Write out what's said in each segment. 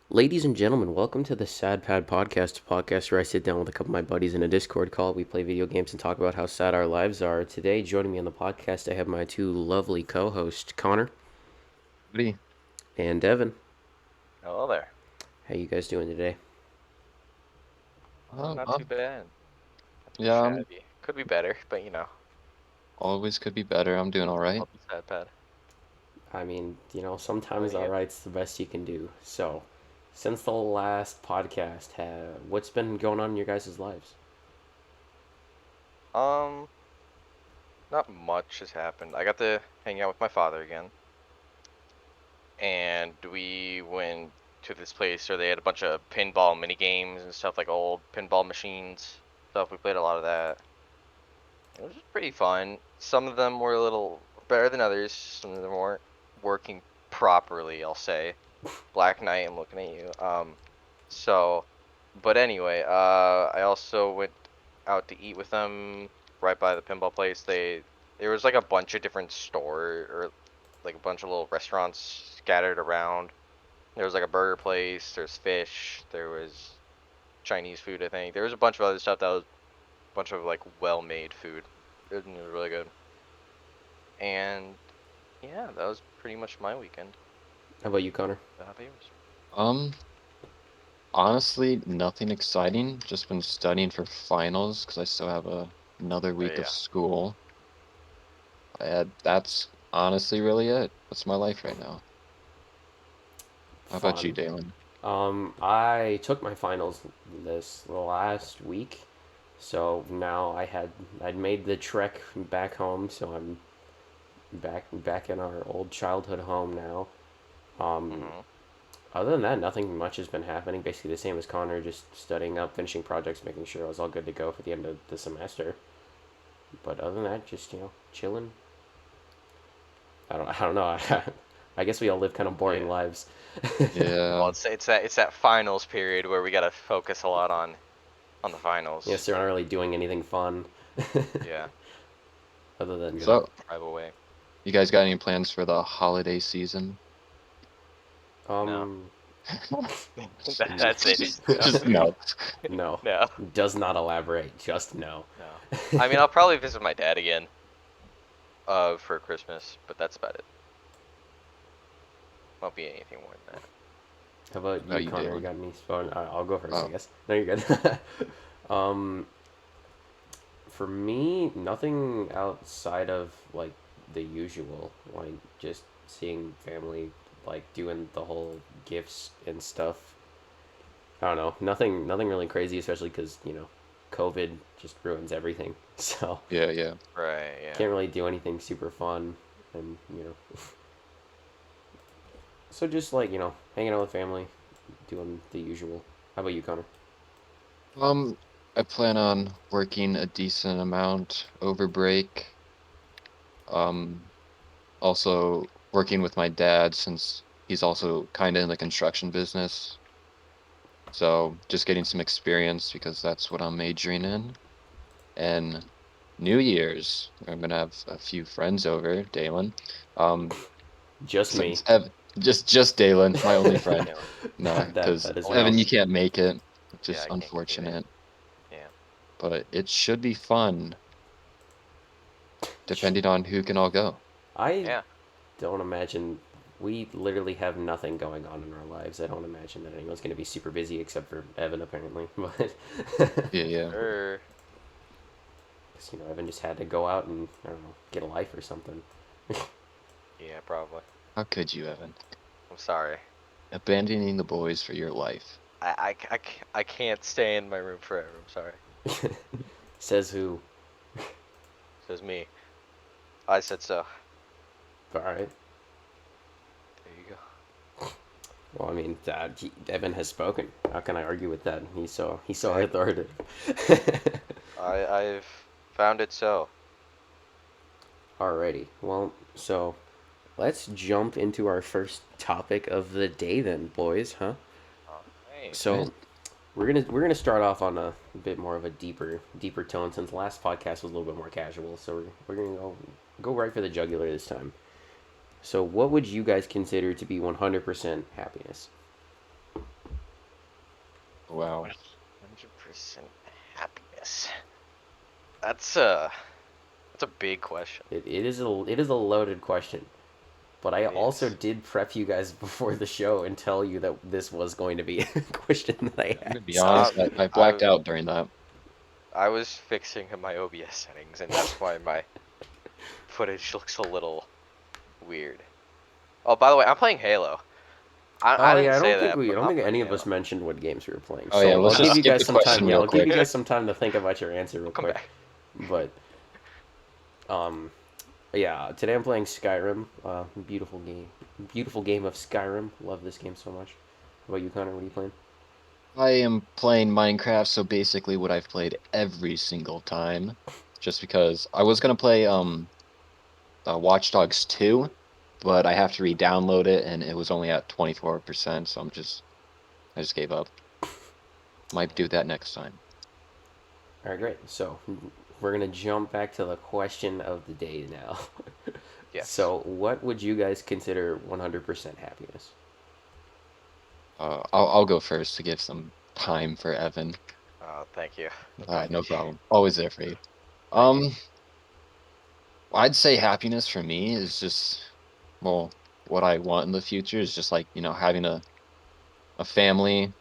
Ladies and gentlemen, welcome to the Sadpad podcast where I sit down with a couple of my buddies in a Discord call. We play video games and talk about how sad our lives are. Today, joining me on the podcast, I have my two lovely co-hosts, Connor Buddy. and Devin. Hello there. How you guys doing today? Oh, Not too oh, bad. Not too yeah, shabby. Could be better, but always could be better. I'm doing all right. love the sad pad. I mean, What sometimes do all you get? right's the best you can do. So, since the last podcast, what's been going on in your guys' lives? Um, Not much has happened. I got to hang out with my father again, and we went to this place where they had a bunch of pinball mini games and stuff, like old pinball machines stuff. We played a lot of that. It was pretty fun. Some of them were a little better than others. Some of them weren't working properly, I'll say. Black Knight, I'm looking at you. So, but anyway, I also went out to eat with them right by the pinball place. There was like a bunch of different store or like a bunch of little restaurants scattered around. There was like a burger place, there's fish, there was Chinese food, I think. There was a bunch of other stuff that was a bunch of like well-made food. It was really good. And yeah, that was pretty much my weekend. How about you, Connor? How about yours? Um, Honestly, nothing exciting. Just been studying for finals because I still have another week of Yeah. school. That's honestly really it. That's my life right now. How about you, Fun. Dalen? I took my finals this last week, so now I'd made the trek back home, so I'm back in our old childhood home now. Um, Mhm. Other than that, nothing much has been happening. Basically the same as Connor, just studying up, finishing projects, making sure I was all good to go for the end of the semester. But other than that, just chilling. I don't know. I guess we all live kind of boring Yeah. lives. Well, Yeah, it's that finals period where we gotta focus a lot on the Yes, finals. they're not really doing anything fun. Yeah, Other than we gotta so drive away. you guys got any plans for the holiday season? No, um that's it. No, Just no. no, no, does not elaborate. Just no. no. I mean, I'll probably visit my dad again, for Christmas, but that's about it. Won't be anything more than that. How about How you, you, Connor? You Dalen? got any fun? I'll go first, I Oh, guess. No, you're good. um, for me, nothing outside of like the usual, like just seeing family, like doing the whole gifts and stuff. I don't know, nothing really crazy, especially because COVID just ruins everything. So yeah, yeah. Right? Yeah. can't really do anything super fun, and so just like hanging out with family, doing the usual. How about you, Connor? Um, I plan on working a decent amount over break. Um, Also working with my dad since he's also kind of in the construction business. So just getting some experience because that's what I'm majoring in. And New Year's, I'm gonna have a few friends over, Dalen. Um, Just me. since just Dalen, my only friend. Yeah. No, that because that is Only Evan, you valid. can't make it, which Yeah, is I can't make it. unfortunate. Yeah. But it should be fun, depending on who can all go. I Yeah. don't imagine we literally have nothing going on in our lives. I don't imagine that anyone's going to be super busy except for Evan apparently. But Yeah, yeah. Sure. 'cause, Evan just had to go out and I don't know, get a life or something. Yeah, probably. How could you, Evan? I'm sorry. Abandoning the boys for your life. I can't stay in my room forever. I'm sorry. Says who? Says me. I said so. All right. There you go. Well, I mean, Evan has spoken. How can I argue with that? He's so Exactly. authoritative. I've found it so. Alrighty. Well, so let's jump into our first topic of the day then, boys, huh? All right. Right? So we're gonna start off on a bit more of a deeper tone since the last podcast was a little bit more casual. So we're gonna go right for the jugular this time. So what would you guys consider to be 100% happiness? Wow. 100% happiness. That's a big question. It is a loaded question. But I It also is. did prep you guys before the show and tell you that this was going to be a question that I I'm gonna be asked. Uh, honest, I blacked I out during that. I was fixing my OBS settings, and that's why my footage looks a little weird. Oh, by the way, I'm playing Halo. I Oh didn't yeah, say that, I but don't I'm think playing any of us Halo. mentioned what games we were playing. Oh yeah, So let's I'll give just you skip guys the some time. question Yeah, real I'll give quick. you guys some time to think about your answer real We'll come quick. back. But um, yeah, today I'm playing Skyrim. Beautiful game of Skyrim. Love this game so much. How about you, Connor? What are you playing? I am playing Minecraft, so basically what I've played every single time. Just because I was gonna play Watch Dogs 2, but I have to re-download it and it was only at 24%, so I just gave up. Might do that next time. All right, great. So we're gonna jump back to the question of the day now. Yes. So, what would you guys consider 100% happiness? I'll go first to give some time for Evan. Thank you. No Appreciate you. problem. Always there for you. Thank you. Um, I'd say happiness for me is just, well, what I want in the future is just like, having a family,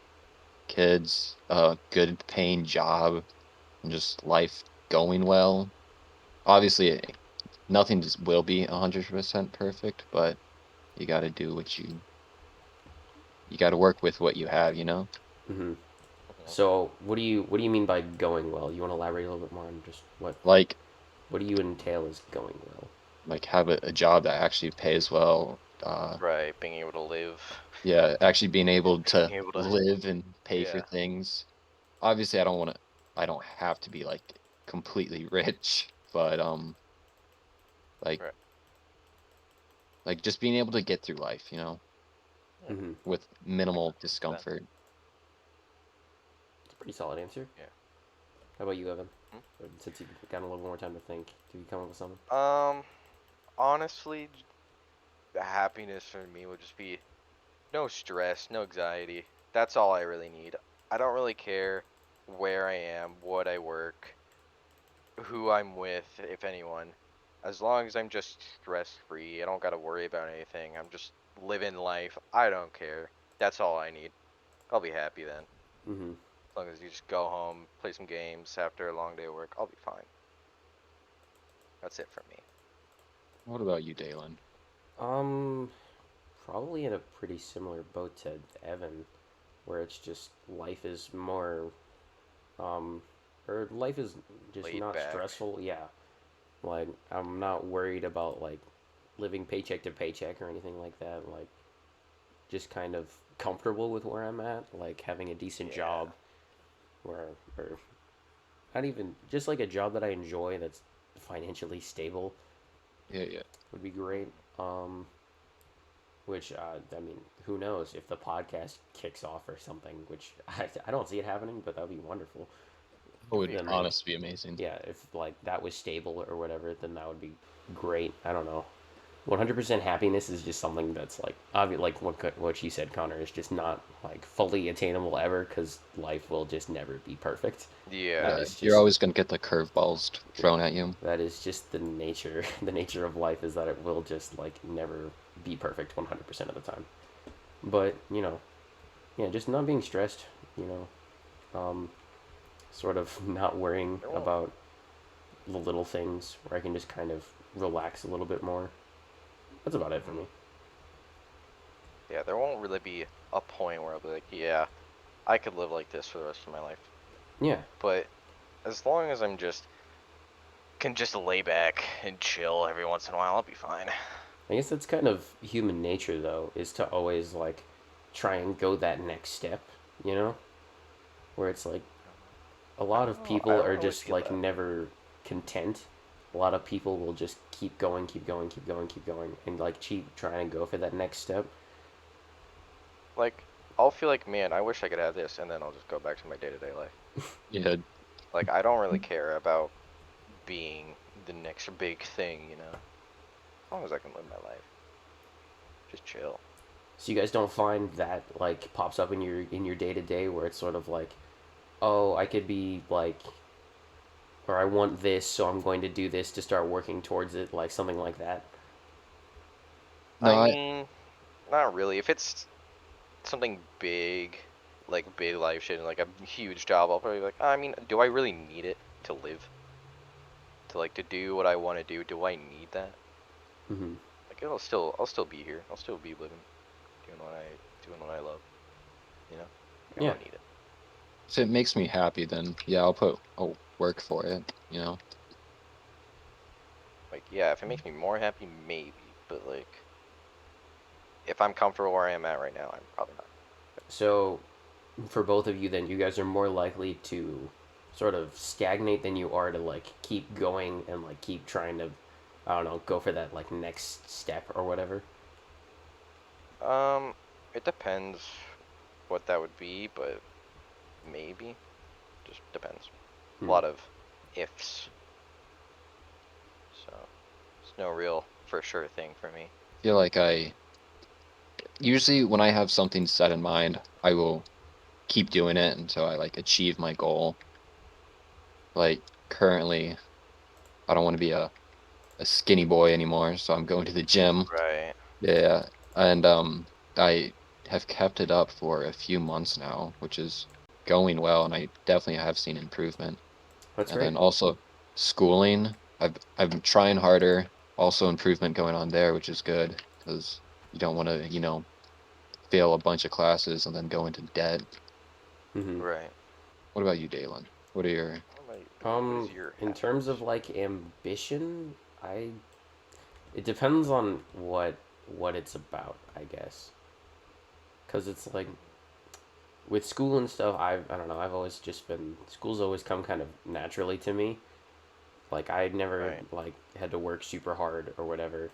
kids, a good paying job, and just life going well. Obviously, nothing just will be 100% perfect, but you got to do you got to work with what you have. Hmm. Mhm. So, what do you mean by going well? You want to elaborate a little bit more on just Like, what do you entail as going well? have a job that actually pays well. Right, being able to live, Yeah, actually being able being to able to, live and pay for yeah, things. Obviously, I don't have to be like completely rich, but like right. just being able to get through life, Yeah, Hmm. with I can minimal understand. discomfort. It's a pretty solid answer. Yeah. How about you, Evan? Hmm? Since you've gotten a little more time to think, did you come up with something? Um, honestly, the happiness for me would just be no stress, no anxiety. That's all I really need. I don't really care where I am, what I work, who I'm with, if anyone. As long as I'm just stress free, I don't gotta worry about anything. I'm just living life. I don't care. That's all I need. I'll be happy then. Hmm. As long as you just go home, play some games after a long day of work, I'll be fine. That's it for me. What about you, Dalen? Um, Probably in a pretty similar boat to Evan, where it's just life is more, um, or life is just Laid not back. stressful. Yeah, like I'm not worried about like living paycheck to paycheck or anything like that. Like just kind of comfortable with where I'm at, like having a decent Yeah. job where, or not even just like a job that I enjoy that's financially stable Yeah, yeah. would be great. Which I mean, who knows if the podcast kicks off or something? Which I don't see it happening, but that would be wonderful. It It'd be would Then great. honestly be amazing. yeah, if like that was stable or whatever, then that would be great. I don't know. 100% happiness is just something that's like obvious, like what she said, Connor, is just not like fully attainable ever because life will just never be perfect. That Yeah. Yeah, is you're just always gonna get the curveballs thrown at you. that is just the nature the nature of life is that it will just like never be perfect 100% of the time. But yeah, just not being stressed. You sort of not worrying There won't. about the little things where I can just kind of relax a little bit more. That's about it for Mhm. me. Yeah, there won't really be a point where I'll be like, yeah, I could live like this for the rest of my life. Yeah, But as long as can just lay back and chill every once in a while, I'll be fine. I guess that's kind of human nature though, is to always like try and go that next step, you know? Where it's like a I lot don't of know. I people don't are really just feel like that way. never content. A lot of people will just keep going, and like keep trying to go for that next step. Like, I'll feel like, man, I wish I could have this, and then I'll just go back to my day-to-day life. Yeah, Like, I don't really care about being the next big thing, As long as I can live my life. Just chill. So you guys don't find that like pops up in your day to day where it's sort of like, oh, I could be like, or I want this, so I'm going to do this to start working towards it, like something like that. No, I I mean, not really. If it's something big, like big life shit, and like a huge job, I'll probably be like, I mean, do I really need it to live? To do what I want to do? Do I need that? Mm-hmm. Like, I'll still be here. I'll still be living, doing what I love. You know, like, I Yeah. don't need it. if it makes me happy, then yeah, I'll work for it, you know. Like, yeah, if it makes me more happy, maybe. But like, if I'm comfortable where I am at right now, I'm probably not. So for both of you, then you guys are more likely to sort of stagnate than you are to like keep going and like keep trying to, I don't know, go for that like next step or whatever. Um, it depends what that would be, but maybe. Just depends. A Hmm. lot of ifs. So it's no real for sure thing for me. Feel like I usually when I have something set in mind, I will keep doing it until I like achieve my goal. Like currently, I don't want to be a skinny boy anymore, so I'm going to the gym. Right. Yeah, and I have kept it up for a few months now, which is going well, and I definitely have seen improvement. That's And great. then also schooling, I've been trying harder, also improvement going on there, which is good because you don't want to, fail a bunch of classes and then go into debt. Mm-hmm. Right. What about you, Dalen? What are your What about you? What is your In terms happiness? of like ambition, I it depends on what it's about, I guess. Cause it's like with school and stuff, I don't know. I've always just been school's always come kind of naturally to me. Like I never Right. like had to work super hard or whatever,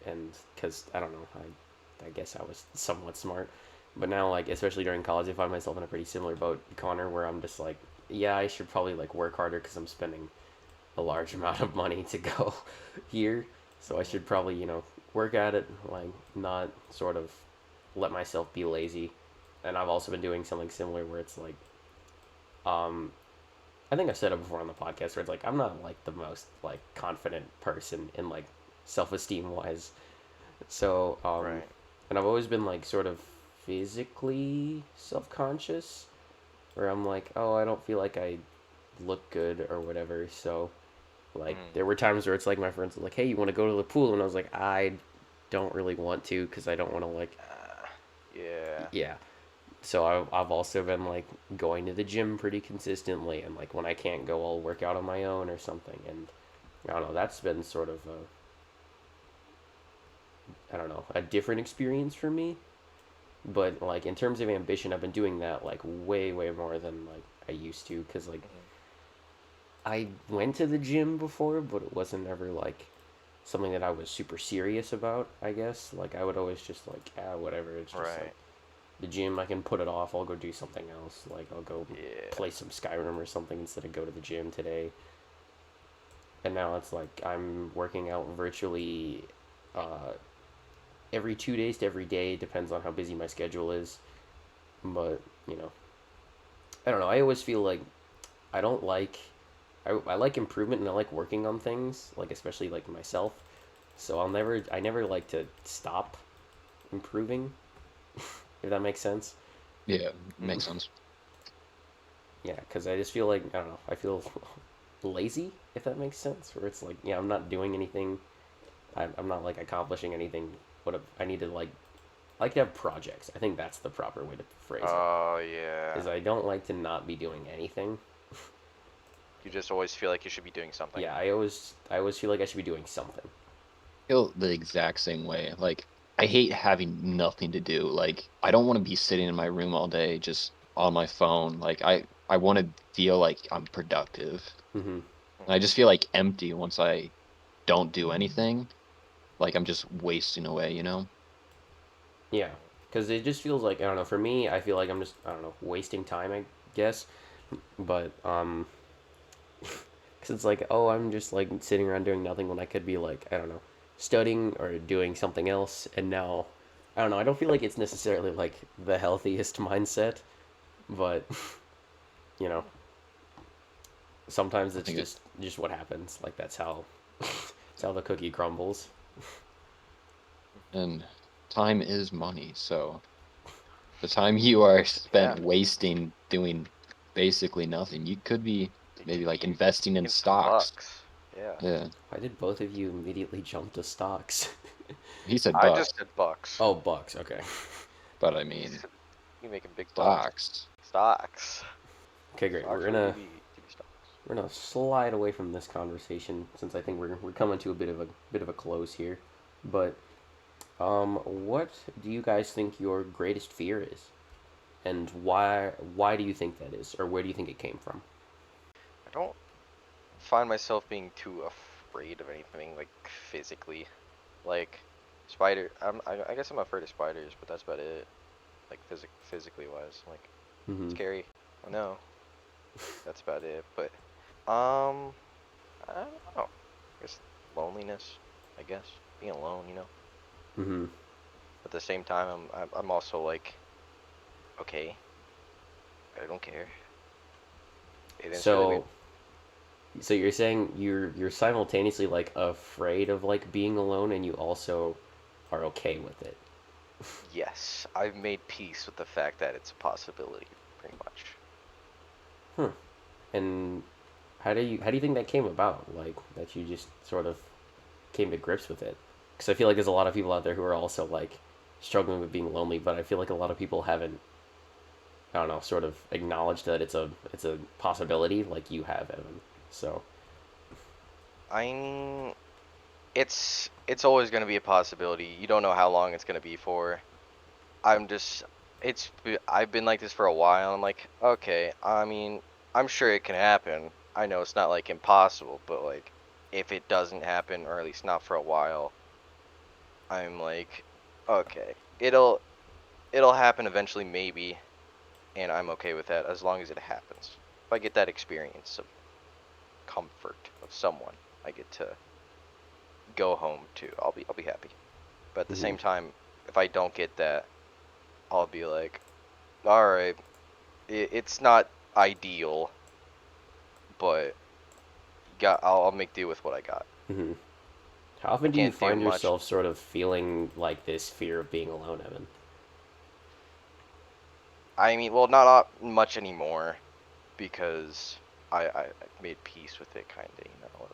and because I don't know, I guess I was somewhat smart, but now like especially during college, I find myself in a pretty similar boat, Connor, where I'm just like, yeah, I should probably like work harder because I'm spending a large amount of money to go here, so I Mhm. should probably work at it, like not sort of let myself be lazy, and I've also been doing something similar where it's like, um, I think I've said it before on the podcast where it's like I'm not like the most like confident person in like self esteem wise. So, Right. and I've always been like sort of physically self conscious, where I'm like, oh, I don't feel like I look good or whatever. So, like, Mhm. there were times where it's like my friends were like, hey, you want to go to the pool? And I was like, I don't really want to because I don't want to, like, Uh, yeah. yeah. So I've also been like going to the gym pretty consistently, and like when I can't go, I'll work out on my own or something. And I don't know, that's been sort of I don't know, a different experience for me. But like in terms of ambition, I've been doing that like way more than like I used to because like Mhm. I went to the gym before, but it wasn't ever like something that I was super serious about. I guess like I would always just like whatever. It's just like Right. the gym. I can put it off. I'll go do something else. Like I'll go Yeah. play some Skyrim or something instead of go to the gym today. And now it's like I'm working out virtually uh, every 2 days to every day. Depends on how busy my schedule is. But I don't know. I always feel like I don't like. I like improvement and I like working on things, like especially like myself. So I never like to stop improving, if that makes sense. yeah, Mhm. makes sense. Yeah, because I just feel like I don't know. I feel lazy, if that makes sense. Where it's like, yeah, I'm not doing anything. I'm not like accomplishing anything. What I need to like, I like to have projects. I think that's the proper way to phrase it. Oh Is yeah. I don't like to not be doing anything. You just always feel like you should be doing something. Yeah, I always feel like I should be doing something. Feel the exact same way. Like I hate having nothing to do. Like I don't want to be sitting in my room all day just on my phone. Like I want to feel like I'm productive. Mm-hmm. And I Mhm. just feel like empty once I don't do anything. Like I'm just wasting away, you know? Yeah, because it just feels like I don't know. For me, I feel like I'm just I don't know wasting time. I guess, but because it's like oh, I'm just like sitting around doing nothing when I could be like I don't know studying or doing something else. And now I don't know. I don't feel like it's necessarily like the healthiest mindset, but you know, sometimes I it's think it, just what happens. Like that's how that's how the cookie crumbles. and time is money, so the time you are Yeah. spent wasting doing basically nothing, you could be maybe like investing in Making some stocks. bucks. Yeah. Yeah, Why did both of you immediately jump to stocks? he said I bucks, just said bucks. Oh, bucks. Okay. but I You mean said you making big bucks. stocks. Stocks. Okay, great. Stocks with DB stocks. We're gonna slide away from this conversation since I think we're coming to a bit of a close here. But what do you guys think your greatest fear is, and why do you think that is, or where do you think it came from? I don't find myself being too afraid of anything like physically. Like I guess I'm afraid of spiders, but that's about it. Like physically wise, like Mm-hmm. scary. I know. That's about it. But um, I don't know. I guess loneliness. I guess being alone. Mm-hmm. At the same time, I'm also like, okay, I don't care. It's really weird. So so you're saying you're simultaneously like afraid of like being alone, and you also are okay with it. Yes, I've made peace with the fact that it's a possibility, pretty much. Huh. And how do you think that came about? Like that you just sort of came to grips with it? Because I feel like there's a lot of people out there who are also like struggling with being lonely, but I feel like a lot of people haven't, I don't know, sort of acknowledged that it's a possibility like you have, Evan. So, I mean, it's always going to be a possibility. You don't know how long it's going to be for. I'm just I've been like this for a while. I'm like, okay, I mean, I'm sure it can happen. I know it's not like impossible, but like if it doesn't happen or at least not for a while, I'm like, okay, it'll happen eventually maybe, and I'm okay with that as long as it happens. If I get that experience of comfort of someone, I get to go home to, I'll be happy. But at the mhm. same time, if I don't get that, I'll be like, all right, it's not ideal, but I'll make do with what I got. Mhm. How I often do you can't do find much. yourself sort of feeling like this fear of being alone, Evan? I mean, well, not much anymore because I made peace with it, kind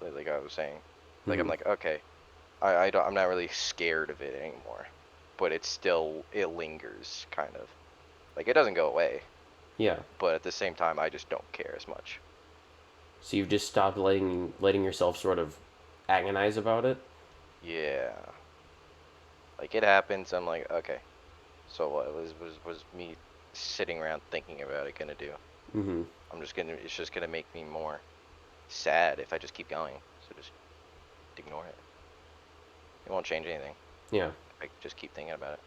of, like I was saying. Like I'm Mhm. like, okay, I'm not really scared of it anymore, but it lingers, kind of. Like it doesn't go away, Yeah. but at the same time, I just don't care as much. So you've just stopped letting yourself sort of agonize about it. Yeah, like it happens. I'm like, okay, so what was me sitting around thinking about it gonna do? Mhm. It's just gonna make me more sad if I just keep going. So just ignore it. It won't change anything Yeah. if I just keep thinking about it.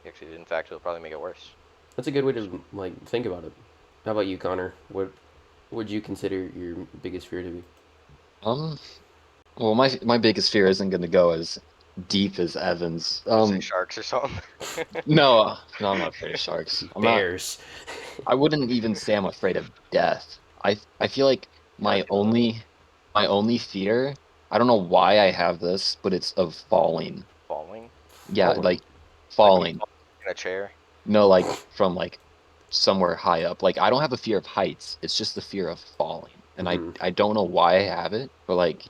Actually, in fact, it'll probably make it worse. That's a good way So to like think about it. How about you, Connor? What would you consider your biggest fear to be? Um, well, my biggest fear isn't going to go as deep as Evan's. you say sharks or something. No, no, I'm not afraid of sharks. I'm not. Bears. I wouldn't even say I'm afraid of death. I feel like Yeah, I my feel that. only my only fear, I don't know why I have this, but it's of falling. Falling, Yeah, Falling. like like when you falling. fall in a chair. No, like from like somewhere high up. Like I don't have a fear of heights. It's just the fear of falling. And Mm-hmm. I don't know why I have it, but like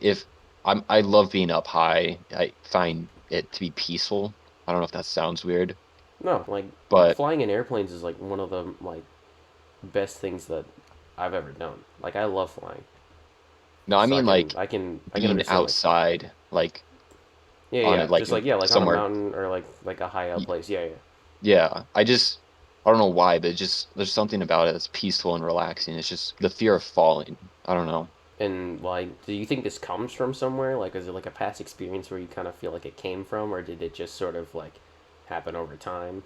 if I love being up high. I find it to be peaceful. I don't know if that sounds weird, No, like but flying in airplanes is like one of the like best things that I've ever done. Like I love flying, no, I so mean like I can being understand like outside, like yeah, on yeah, it, like just like yeah, like on a somewhere. mountain or like a high up place. Yeah, yeah. Yeah, I don't know why, but just there's something about it that's peaceful and relaxing. It's just the fear of falling. I don't know. And like, do you think this comes from somewhere? Like, is it like a past experience where you kind of feel like it came from, or did it just sort of like happen over time?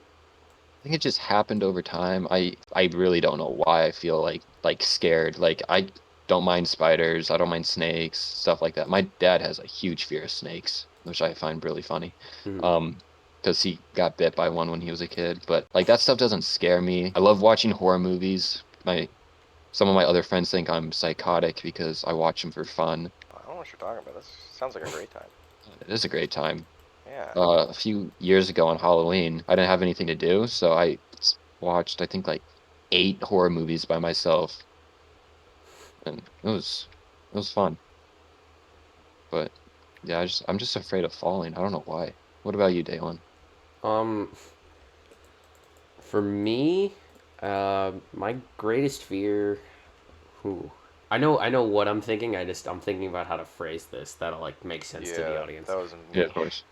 I think it just happened over time. I really don't know why I feel like scared. Like I don't mind spiders, I don't mind snakes, stuff like that. My dad has a huge fear of snakes. which I find really funny. Mhm. Because he got bit by one when he was a kid. But like that stuff doesn't scare me. I love watching horror movies. Some of my other friends think I'm psychotic because I watch them for fun. I don't know what you're talking about. This sounds like a great time. It is a great time. Yeah. A few years ago on Halloween, I didn't have anything to do, so watched I think like 8 horror movies by myself, and it was fun. But yeah, I'm just afraid of falling. I don't know why. What about you, Daylon? Um, for me, my greatest fear. Who? I know what I'm thinking. I'm thinking about how to phrase this that'll like make sense to the Yeah, audience. that wasn't Yeah, of me. course.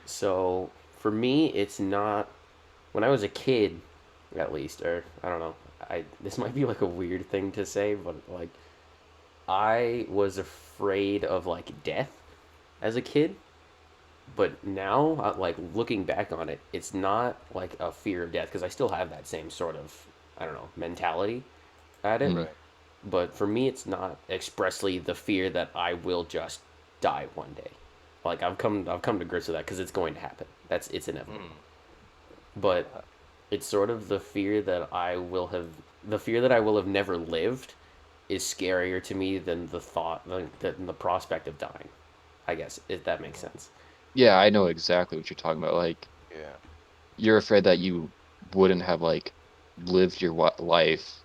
So for me, it's not when I was a kid, at least, or I don't know. This might be like a weird thing to say, but like I was afraid of like death as a kid, but now like looking back on it, it's not like a fear of death because I still have that same sort of I don't know mentality at it. Mm, Right. But for me, it's not expressly the fear that I will just die one day. Like I've come to grips with that because it's going to happen. It's inevitable. Hmm. But it's sort of the fear that I will have never lived is scarier to me than the prospect of dying. I guess if that makes sense. yeah, I know exactly what you're talking about. Like Yeah. you're afraid that you wouldn't have like lived your life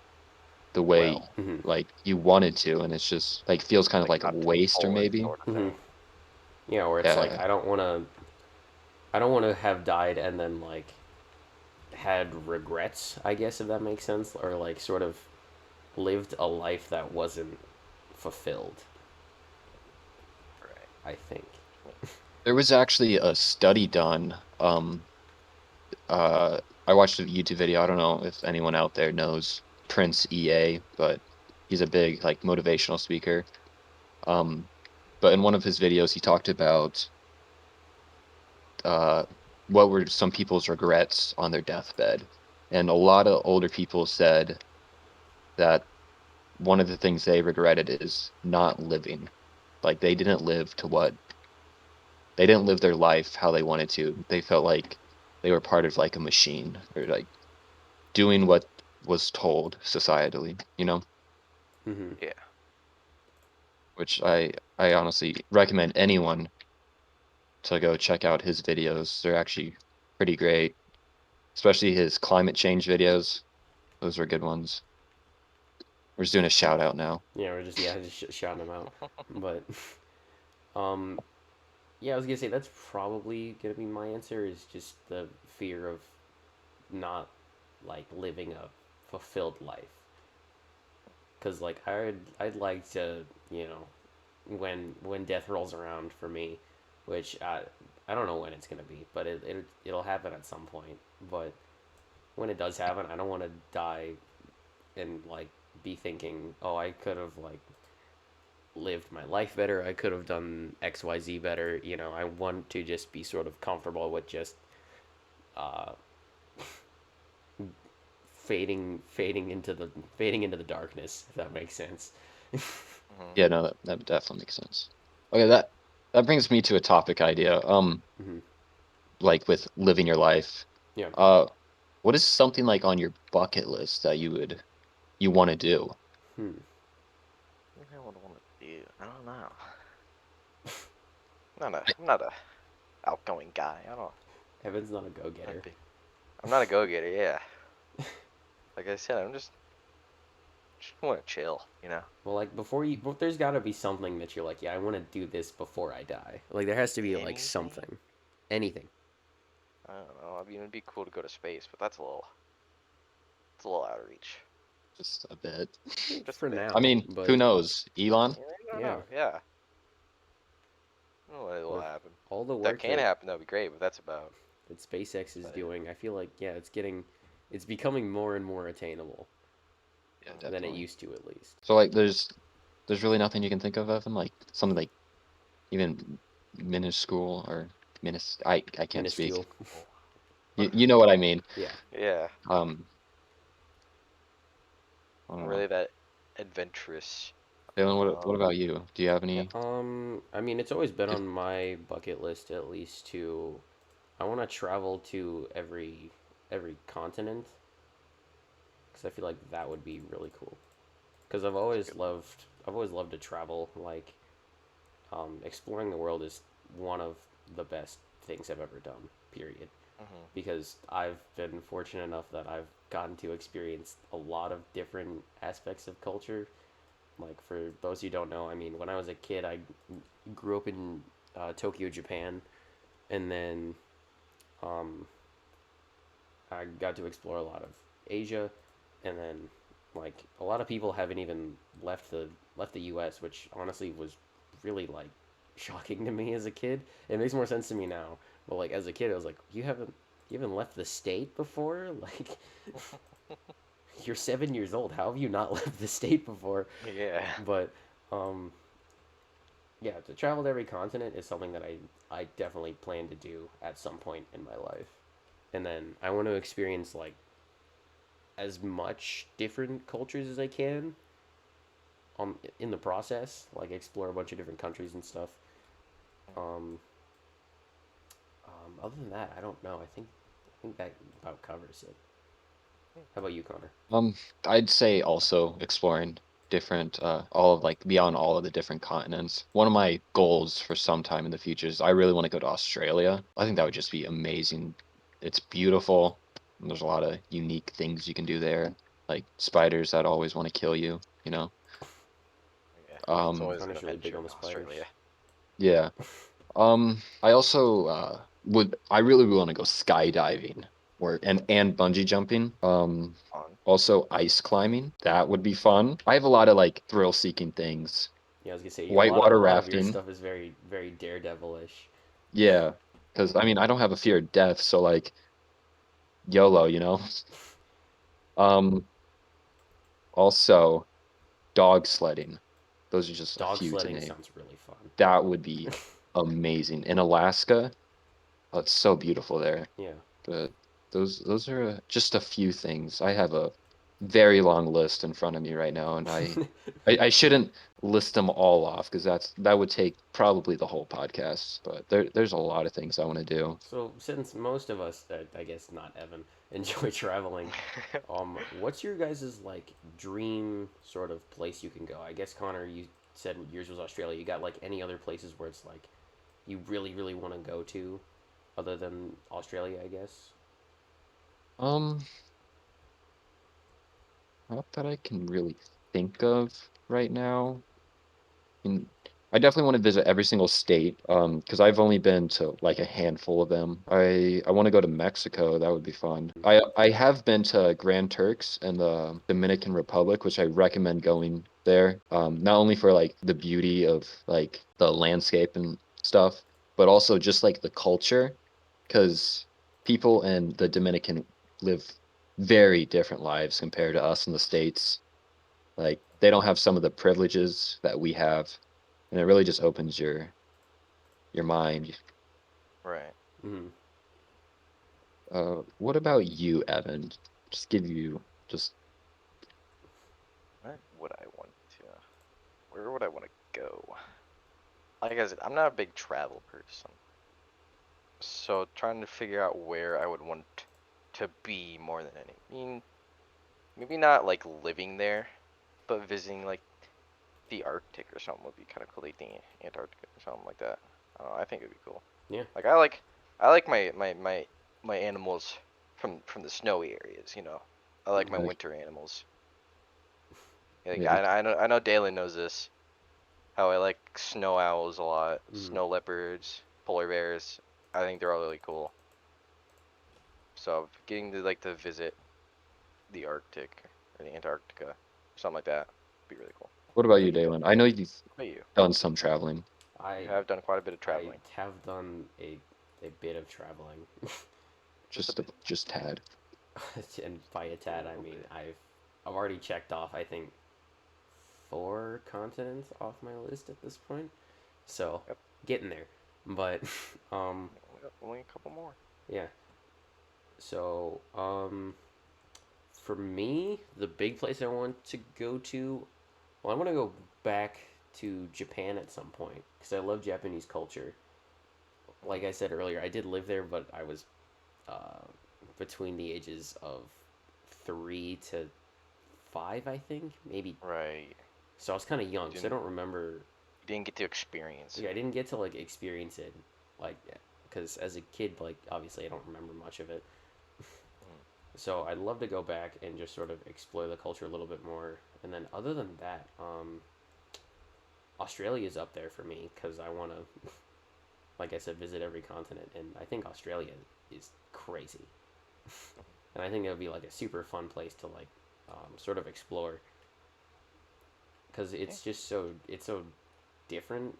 the way Well, Hmm. like you wanted to, and it's just like feels kind of like like a not to the waste, or fullest maybe. sort of Hmm. thing. Yeah, where it's like Yeah, I don't want to have died and then like had regrets. I guess if that makes sense, or like sort of lived a life that wasn't fulfilled. Right. I think. there was actually a study done. I watched a YouTube video. I don't know if anyone out there knows Prince EA, but he's a big like motivational speaker. Um, but in one of his videos, he talked about uh, what were some people's regrets on their deathbed, and a lot of older people said that one of the things they regretted is not living. Like they didn't live their life how they wanted to. They felt like they were part of like a machine, or like doing what was told societally, Hmm. Yeah. which I honestly recommend anyone to go check out his videos. They're actually pretty great, especially his climate change videos. Those were good ones. We're just doing a shout out now. Yeah, we're just shouting them out. But um, yeah, I was gonna say that's probably gonna be my answer. Is just the fear of not like living a fulfilled life. Cause like I'd like to when death rolls around for me, which I don't know when it's gonna be, but it'll happen at some point. But when it does happen, I don't want to die and like be thinking, oh, I could have like lived my life better. I could have done XYZ better. I want to just be sort of comfortable with just uh, fading into the darkness, if that makes sense. Hmm. Yeah, no, that definitely makes sense. Okay, that brings me to a topic idea. Hmm. Like with living your life. Yeah. Uh, what is something like on your bucket list that you want to do? Hmm. What do I would want to do? I don't know. I'm not a outgoing guy. I don't. Evan's not a Not go-getter. big. I'm not a go-getter. Yeah. Like I said, just want to chill. Well, like there's got to be something that you're like, yeah, I want to do this before I die. Like there has to be like Anything. something, anything. I don't know. I mean, it'd be cool to go to space, but it's a little out of reach. Just a bit. Just a For bit. I now, mean, who but knows? Elon? Yeah, I don't yeah, know. Yeah. I don't know what will with happen. all the If that work can happen, that'd be great, but that's about that SpaceX is about it. doing, I feel like yeah, it's becoming more and more attainable Yeah, than it definitely. used to at least. So like there's really nothing you can think of, Evan, like something like even minuscule or I can't speak. Minuscule. Minuscule. You know what I mean. Yeah. Yeah. Um, I Not don't know. really that adventurous. Dylan, what Um, about you? Do you have Yeah, any? I mean, it's always been If, on my bucket list at least to I want to travel to every continent because I feel like that would be really cool. Because that's a good one. I've always loved to travel. Like, exploring the world is one of the best things I've ever done. Period. Hmm. Because I've been fortunate enough that I've gotten to experience a lot of different aspects of culture. Like, for those who don't know, I mean, when I was a kid, I grew up in Tokyo, Japan, and then um, I got to explore a lot of Asia, and then like a lot of people haven't even left the U.S., which honestly was really like shocking to me as a kid. It makes more sense to me now, but like as a kid, I was like, you haven't left the state before? Like you're 7 years old. How have you not left the state before? Yeah. But um, yeah, to travel to every continent is something that I definitely plan to do at some point in my life. And then I want to experience like as much different cultures as I can in the process, like explore a bunch of different countries and stuff. Um, other than that, I don't know. I think that about covers it. How about you, Connor? um, I'd say also exploring different, all of like beyond all of the different continents. One of my goals for some time in the future is I really want to go to Australia. I think that would just be amazing. It's beautiful. And there's a lot of unique things you can do there, like spiders that always want to kill you, you know? Yeah. It's Um, always an Connor's really big adventure on in the Australia. spiders. yeah. I also I really want to go skydiving or and bungee jumping. On. Also ice climbing. That would be fun. I have a lot of like thrill-seeking things. Yeah, I was gonna say Whitewater a lot of your rafting. stuff is very daredevilish. Yeah, because I mean, I don't have a fear of death, so like YOLO, you know? Um, also dog sledding. Those are just a Dog few to sledding name. sounds really fun. That would be amazing. In Alaska, oh, it's so beautiful there. Yeah. But those are just a few things. I have a very long list in front of me right now, and I shouldn't list them all off because that would take probably the whole podcast. But there's a lot of things I want to do. So since most of us, I guess not Evan, enjoy traveling, what's your guys' like dream sort of place you can go? I guess Connor, you said yours was Australia. You got like any other places where it's like you really want to go to, other than Australia? I guess. Um, Not that I can really think of right now. And I definitely want to visit every single state, because I've only been to like a handful of them. I want to go to Mexico. That would be fun. I have been to Grand Turks and the Dominican Republic, which I recommend going there. Not only for like the beauty of like the landscape and stuff, but also just like the culture, because people in the Dominican live very different lives compared to us in the States. Like they don't have some of the privileges that we have, and it really just opens your mind. Right. Mm-hmm. What about you, Evan? Just give you just Where would I want to? Where would I want to go? Like I said, I'm not a big travel person, so trying to figure out where I would want to be more than any. I mean, maybe not like living there, but visiting like the Arctic or something would be kind of cool. Like the Antarctica or something like that. I don't know. I think it'd be cool. Yeah. Like I like my animals from the snowy areas. I like my like winter animals. Like yeah. I know Dalen knows this. How I like snow owls a lot, Mm-hmm. snow leopards, polar bears. I think they're all really cool. So getting to like to visit the Arctic or the Antarctica, something like that, would be really cool. What about you, Dalen? I know you've What about you? done some traveling. You I have done quite a bit of I traveling, have done a bit of traveling, just a bit, Just had. and by a a tad I little mean bit. I've already checked off I think 4 continents off my list at this point. So Yep, getting there. But um only a couple more. yeah. So for me, the big place I want to go to, Well, I want to go back to Japan at some point because I love Japanese culture. Like I said earlier, I did live there, but I was uh, between the ages of 3 to 5, I think, maybe. Right. So I was kind of young, so I Didn't don't remember. you didn't get to experience Yeah, I it. didn't get to like experience it, like, because as a kid, like obviously I don't remember much of it. Mm. So I'd love to go back and just sort of explore the culture a little bit more. And then other than that, Australia's up there for me because I want to, like I said, visit every continent, and I think Australia is crazy, and I think it would be like a super fun place to like sort of explore because Yeah. it's so different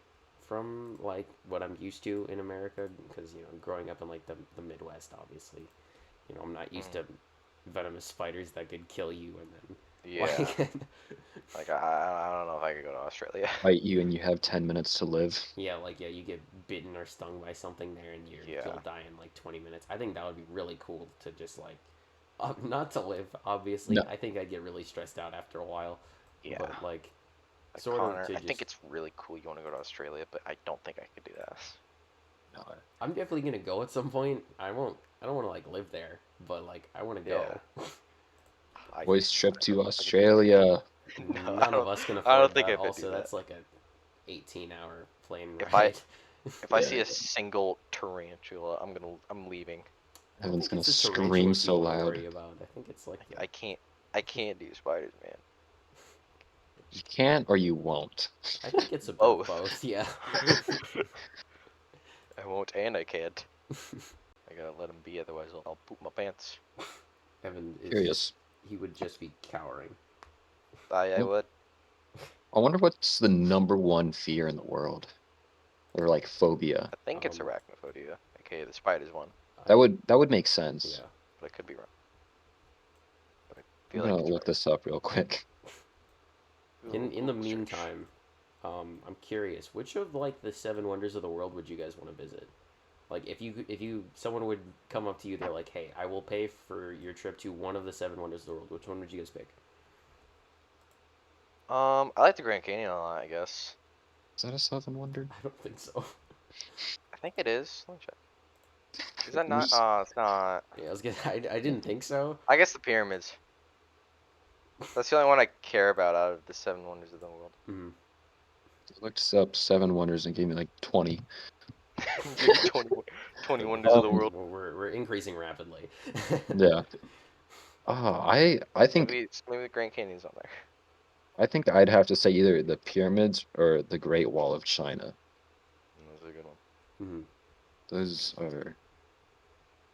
from like what I'm used to in America because growing up in like the Midwest, obviously, I'm not used Mm. to venomous spiders that could kill you and then Yeah. like Like I don't know if I could go to Australia. Bite you and you have 10 minutes to live. yeah, you get bitten or stung by something there and you'll Yeah. die in like 20 minutes. I think that would be really cool to just like not to live, obviously. No, I think I'd get really stressed out after a while, Yeah. but like Like sort of Connor, to I think just it's really cool you want to go to Australia, but I don't think I could do that. no. I'm definitely going to go at some point. I don't want to like live there, but like I want to Yeah. go. I Boys trip I don't to know if I could do that. Australia. No, None of us can I don't afford think that. I could do Also, that. that's like a 18-hour plane If I ride. if I Yeah, see a single tarantula, I'm leaving. I don't Heaven's think gonna it's the scream tarantulas you so want to loud. worry about. I think it's like the I can't do spiders, man. You can't or you won't. I think it's a bit of Both. both, yeah. I won't and I can't. I gotta let him be, otherwise I'll poop my pants. Evan is just, Curious. he would just be cowering. I would. I wonder what's the number one fear in the world, or like phobia. I think it's Um, arachnophobia, aka the spiders one, I, That would make sense. yeah. but I could be wrong. But I I'm feel like gonna it's look right. this up real quick. In the Google search. meantime, I'm curious, which of like the seven wonders of the world would you guys want to visit? Like, if you someone would come up to you, they're like, "Hey, I will pay for your trip to one of the seven wonders of the world." Which one would you guys pick? I like the Grand Canyon a lot, I guess. Is that a seven wonder? I don't think so. I think it is. Let me check. Is that not? We It's not. Yeah, I was gonna. I didn't think so. I guess the pyramids. That's the only one I care about out of the seven wonders of the world. Mm. looked up seven wonders and gave me like 20. Give me 20 wonders of the Um, world. We're increasing rapidly. yeah. I think Maybe the Grand Canyon's on there. I'd have to say either the pyramids or the Great Wall of China. That's a good one. Mhm. Those are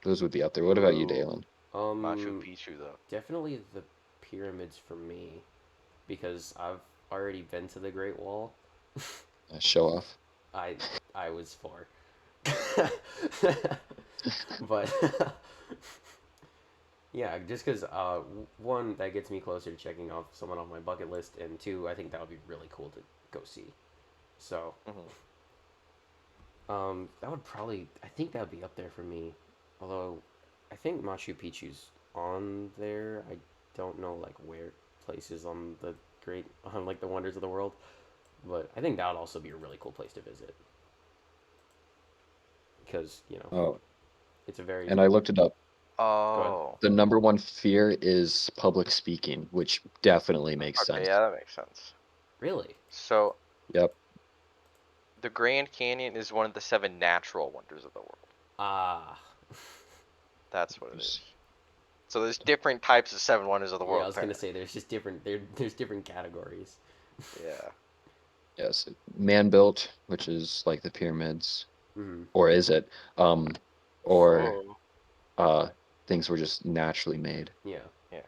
those would be up there. What about you, Ooh. Dalen? Machu Um, Picchu though. Definitely the pyramids for me because I've already been to the Great Wall. Show off. I I was 4. But yeah, just because one that gets me closer to checking off someone off my bucket list, and two, I think that would be really cool to go see. So Hmm. that would probably I think that would be up there for me. Although I think Machu Picchu's on there. I don't know like where places on the great on like the wonders of the world, but I think that would also be a really cool place to visit because Oh, it's a very and I looked it up. go ahead. Oh. The number one fear is public speaking, which definitely makes Okay, sense. yeah, that makes sense. Really? So Yep. the Grand Canyon is one of the seven natural wonders of the world. Ah, That's what it is. There's- So there's different types of seven wonders of the yeah. I world, was gonna apparently. say there's just different there's different categories. Yeah. Yes, man built, which is like the pyramids, Hmm. or is it? Um, or Oh. uh, things were just naturally made. Yeah. Yeah.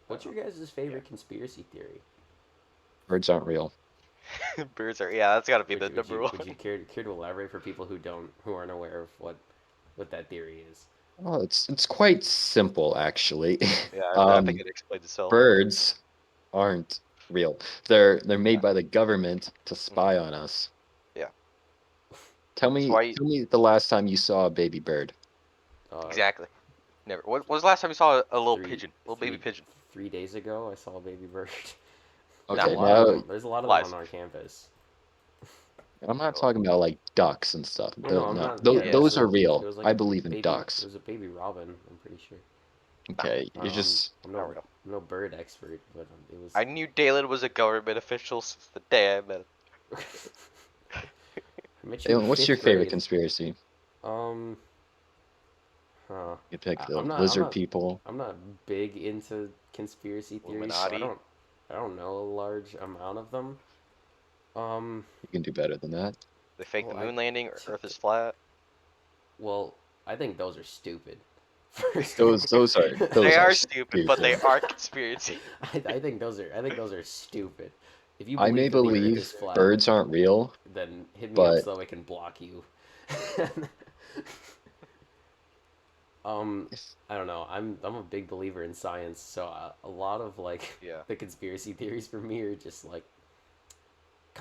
What's your Um, guys' favorite conspiracy theory? Birds aren't real. yeah. Birds are. Yeah, that's got to be Would the you would number you one. would you care to elaborate for people who aren't aware of what that theory is? Well, it's quite simple actually. Yeah, I think Um, it explains itself. birds aren't real. They're made Yeah. by the government to Hmm. spy on us. Yeah. Tell That's me why. tell me the last time you saw a baby bird. Uh, Exactly. Never. What was the last time you saw a little Three, pigeon? Little baby three, pigeon? 3 days ago, I saw a baby bird. There's a Nah. Okay, lot of now them. There's a lot of them Lies. on our campus. I'm not Oh, talking about like ducks and stuff. Oh no, I'm No, not. Yeah, there was those yeah. are a there real. was like I a believe in baby. There ducks. was a baby robin. I'm pretty sure. Nah, Okay, you're I'm just I'm not no real. I'm no bird expert, but it was. I knew Dalen was a government official since the day I met him. I met you in Alan, what's your fifth favorite grade. conspiracy? Um, huh. You pick the I'm not. I'm lizard not. people. I'm not big into conspiracy theories, so I Illuminati. don't. I don't know a large amount of them. Um. You can do better than that. They fake the Well, I. moon landing. T- Earth t- is flat. well, I think those are stupid. First of Those all, those are They those are are stupid, but they stupid. are conspiracy. I think those are. I think those are stupid. If you I may believe that the Earth is believe flat, birds aren't real, then hit me up but so I can block you. if I don't know. I'm a big believer in science, so a lot of like Yeah. the conspiracy theories for me are just like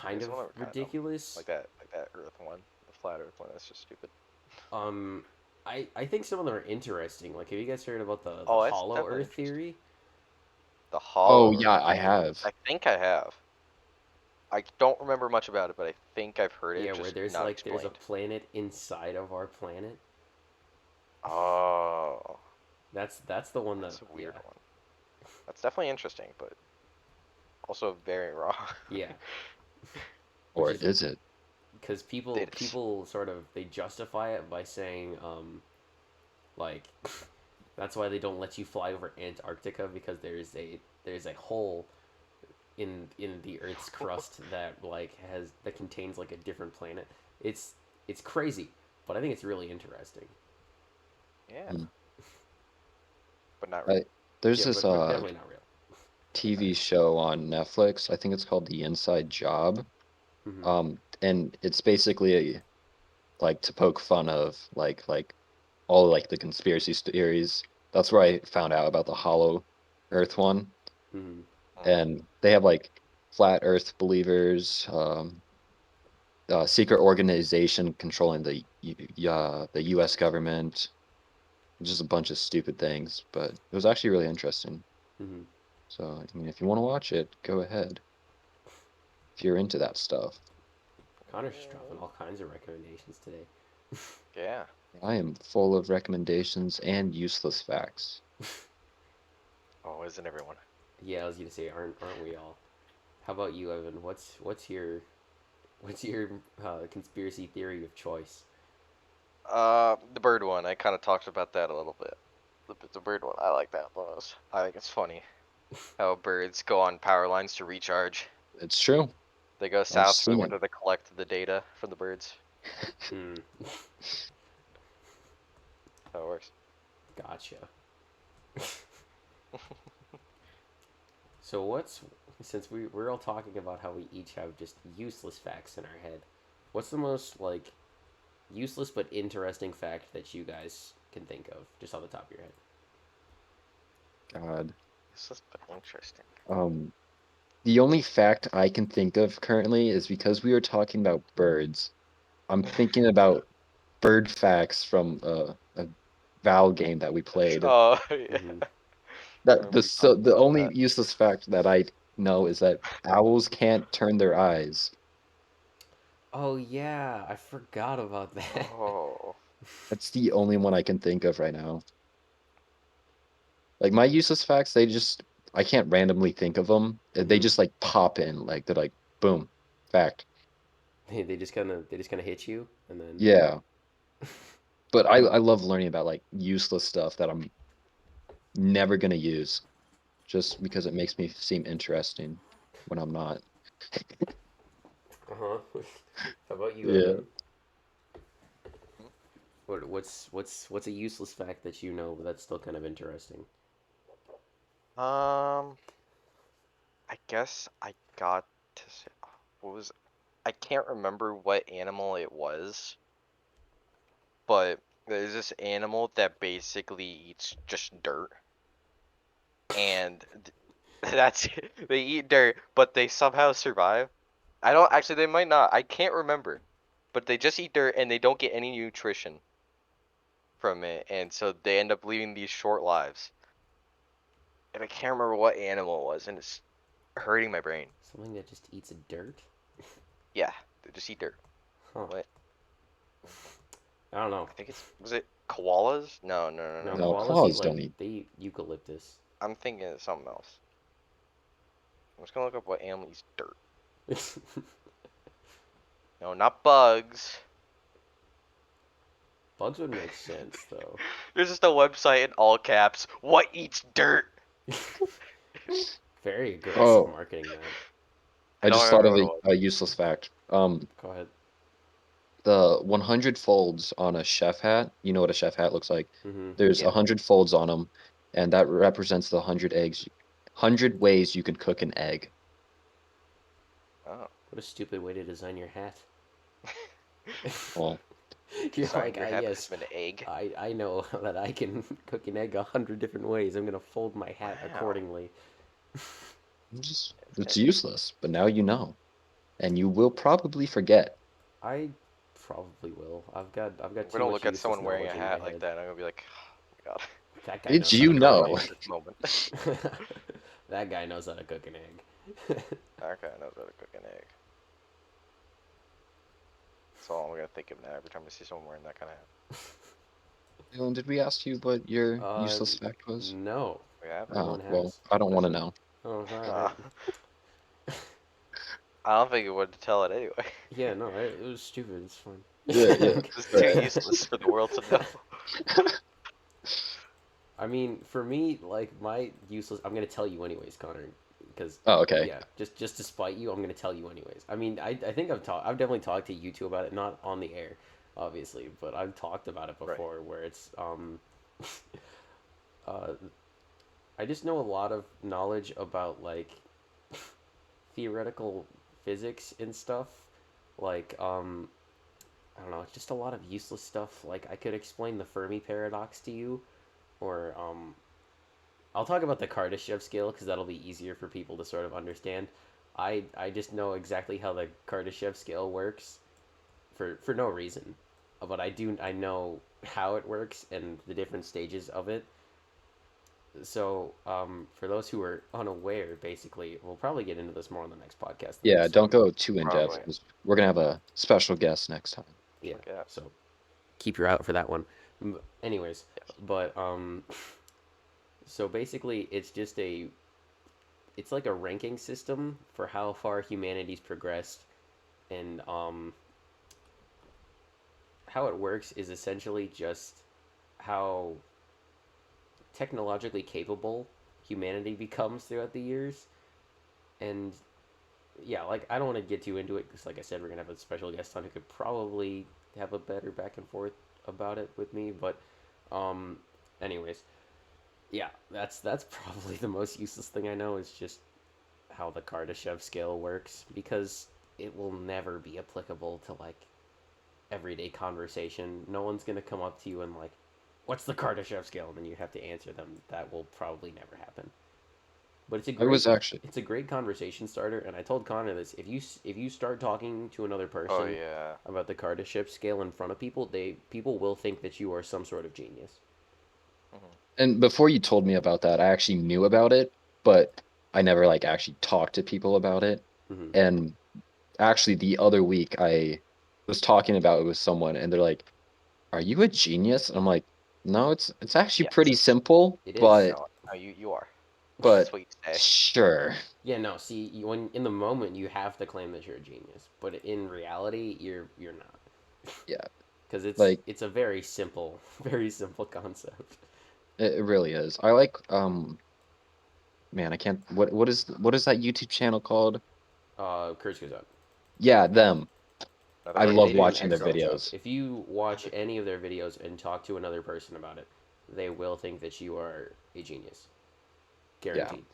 Yeah, kind of some of them are kind of dumb. ridiculous. Like that Earth one, the flat Earth one. That's just stupid. Um, I think some of them are interesting. Like, have you guys heard about the Oh, it's hollow definitely Earth interesting. theory? The oh Hollow yeah, Earth. I have. I think I have. I don't remember much about it, but I think I've heard Yeah, it, where just not there's a explained. planet inside of our planet. Oh, That's the one that that's a yeah weird one. That's definitely interesting, but also very wrong. yeah, which Or is is it? because It is. people sort of they justify it by saying like that's why they don't let you fly over Antarctica because there's a hole in the Earth's crust that that contains like a different planet. It's it's crazy, but I think it's really interesting. Yeah, Hmm. but not real. I, there's Yeah, this but definitely not real. TV show on Netflix. I think it's called The Inside Job. Hmm. And it's basically like to poke fun of like all like the conspiracy theories. That's where I found out about the Hollow Earth one. Hmm. Mhm. And they have like flat Earth believers, secret organization controlling the U.S. government, just a bunch of stupid things. But it was actually really interesting. Hmm. So I mean, if you want to watch it, go ahead. If you're into that stuff, Connor's just dropping all kinds of recommendations today. Yeah. I am full of recommendations and useless facts. Oh, isn't everyone? Yeah, I was gonna say, aren't we all? How about you, Evan? What's your conspiracy theory of choice? The bird one. I kind of talked about that a little bit. The bird one. I like that the most. I think it's funny how birds go on power lines to recharge. It's true. They go I've south so in seen it. order to collect the data from the birds. Hmm. How it works. Gotcha. So what's since we're all talking about how we each have just useless facts in our head, what's the most like useless but interesting fact that you guys can think of just off the top of your head? God. This is interesting. Um, the only fact I can think of currently is because we were talking about birds. I'm thinking about bird facts from a Val game that we played. Oh yeah, Hmm. I That remember you talking the about only that. useless fact that I know is that owls can't turn their eyes. Oh yeah, I forgot about that. Oh, That's the only one I can think of right now. Like my useless facts, I can't randomly think of them. They Hmm. just like pop in, like they're like boom, fact. They just kind of hit you and then Yeah, but I love learning about like useless stuff that I'm never gonna use just because it makes me seem interesting when I'm not. uh-huh. How about you, Yeah. Evan? What's a useless fact that you know but that's still kind of interesting? um, I guess I got to say, what was, I can't remember what animal it was, but there's this animal that basically eats just dirt, and that's it. They eat dirt, but they somehow survive. I don't actually, they might not. I can't remember, but they just eat dirt and they don't get any nutrition from it, and so they end up leading these short lives. And I can't remember what animal it was, and it's hurting my brain. Something that just eats dirt? Yeah, they just eat dirt. Huh. What? I don't know. I think was it koalas? No, no, no, No, no. No, koalas eat koalas like don't eat. they eat eucalyptus. I'm thinking of something else. I'm just gonna look up what animal eats dirt. No, not bugs. Bugs would make sense though. There's just a website in all caps. What eats dirt? Very aggressive Oh, marketing that. I I don't just thought remember of what it was. a useless fact. Go ahead. The 100 folds on a chef hat, you know what a chef hat looks like? Mm-hmm. There's Yeah. 100 folds on them, and that represents the 100 ways you can cook an egg. Oh. What a stupid way to design your hat. Well, You're Design like, your ah, hat yes, as an egg. I know that I can cook an egg 100 different ways. I'm gonna fold my hat Wow. accordingly. it's useless, but now you know, and you will probably forget. I probably will. I've got I'm too gonna much look at useless someone wearing a knowledge in my hat like head. that, and I'm gonna be like, oh my god. That guy Did knows how to you cook an know? Relate egg. to this moment. That guy knows how to cook an egg. Okay, I know how to cook an egg. That's all I'm gonna think of now every time I see someone wearing that kind of hat. Dylan, did we ask you what your Uh, useless fact was? no, We have? no one Oh, well, has. I don't What want is to it? know. Oh, all Uh, right. I don't think it would tell it anyway. Yeah, no, it was stupid. It's fine. Yeah, yeah. It's too useless for the world to know. I mean, for me, like my useless. I'm gonna tell you anyways, Connor, because Oh, okay. yeah, just to spite you, I'm gonna tell you anyways. I mean, I think I've definitely talked to you two about it, not on the air, obviously, but I've talked about it Right. before, where it's uh, I just know a lot of knowledge about like theoretical physics and stuff, like I don't know, just a lot of useless stuff. Like I could explain the Fermi paradox to you, or I'll talk about the Kardashev scale because that'll be easier for people to sort of understand. I just know exactly how the Kardashev scale works for no reason, but I know how it works and the different stages of it. So for those who are unaware, basically, we'll probably get into this more on the next podcast than Yeah, this don't one. go too in depth Probably. because we're gonna have a special guest next time. Yeah, Look at. so keep your eye out for that one. Anyways, Yes. but so basically, it's like a ranking system for how far humanity's progressed, and how it works is essentially just how technologically capable humanity becomes throughout the years. And yeah, like I don't want to get too into it because, like I said, we're gonna have a special guest on who could probably have a better back and forth about it with me. But, um, anyways, yeah, that's probably the most useless thing I know is just how the Kardashev scale works because it will never be applicable to like everyday conversation. No one's gonna come up to you and like, "What's the Kardashev scale?" and then you have to answer them. That will probably never happen. But I was actually. it's a great conversation starter. And I told Connor this: if you start talking to another Oh person yeah. about the Kardashev scale in front of people, people will think that you are some sort of genius. Hmm. And before you told me about that, I actually knew about it, but I never like actually talked to people about it. Mm-hmm. And actually, the other week, I was talking about it with someone, and they're like, "Are you a genius?" And I'm like, "No, it's actually Yes. pretty simple, It is. No, no, you are. That's but what you say. sure." Yeah, no. See, when in the moment you have to claim that you're a genius, but in reality, you're not, Yeah, because like it's a very simple, very simple concept. it really is. I like man, I can't. What is that YouTube channel called? Kurz goes up. Yeah, them. No, I they're They love do an watching amazing. their excellent job. videos. If you watch any of their videos and talk to another person about it, they will think that you are a genius, Yeah, guaranteed.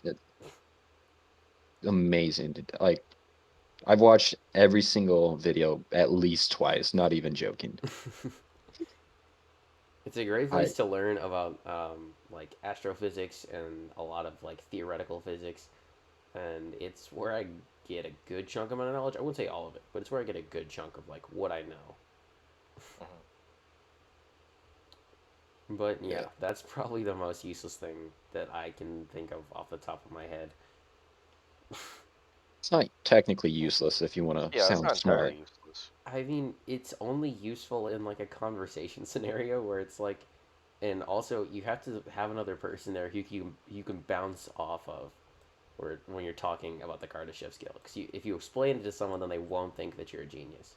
amazing. Like I've watched every single video at least twice, not even joking. It's a great I place to learn about like astrophysics and a lot of like theoretical physics, and it's where I get a good chunk of my knowledge. I wouldn't say all of it, but it's where I get a good chunk of like what I know. Mhm. But yeah, Yeah. that's probably the most useless thing that I can think of off the top of my head. It's not technically useless if you want to Yeah, it's sound not entirely smart. useless. I mean, it's only useful in like a conversation scenario where it's like, and also you have to have another person there who you can bounce off of, or when you're talking about the Kardashev scale, because if you explain it to someone, then they won't think that you're a genius.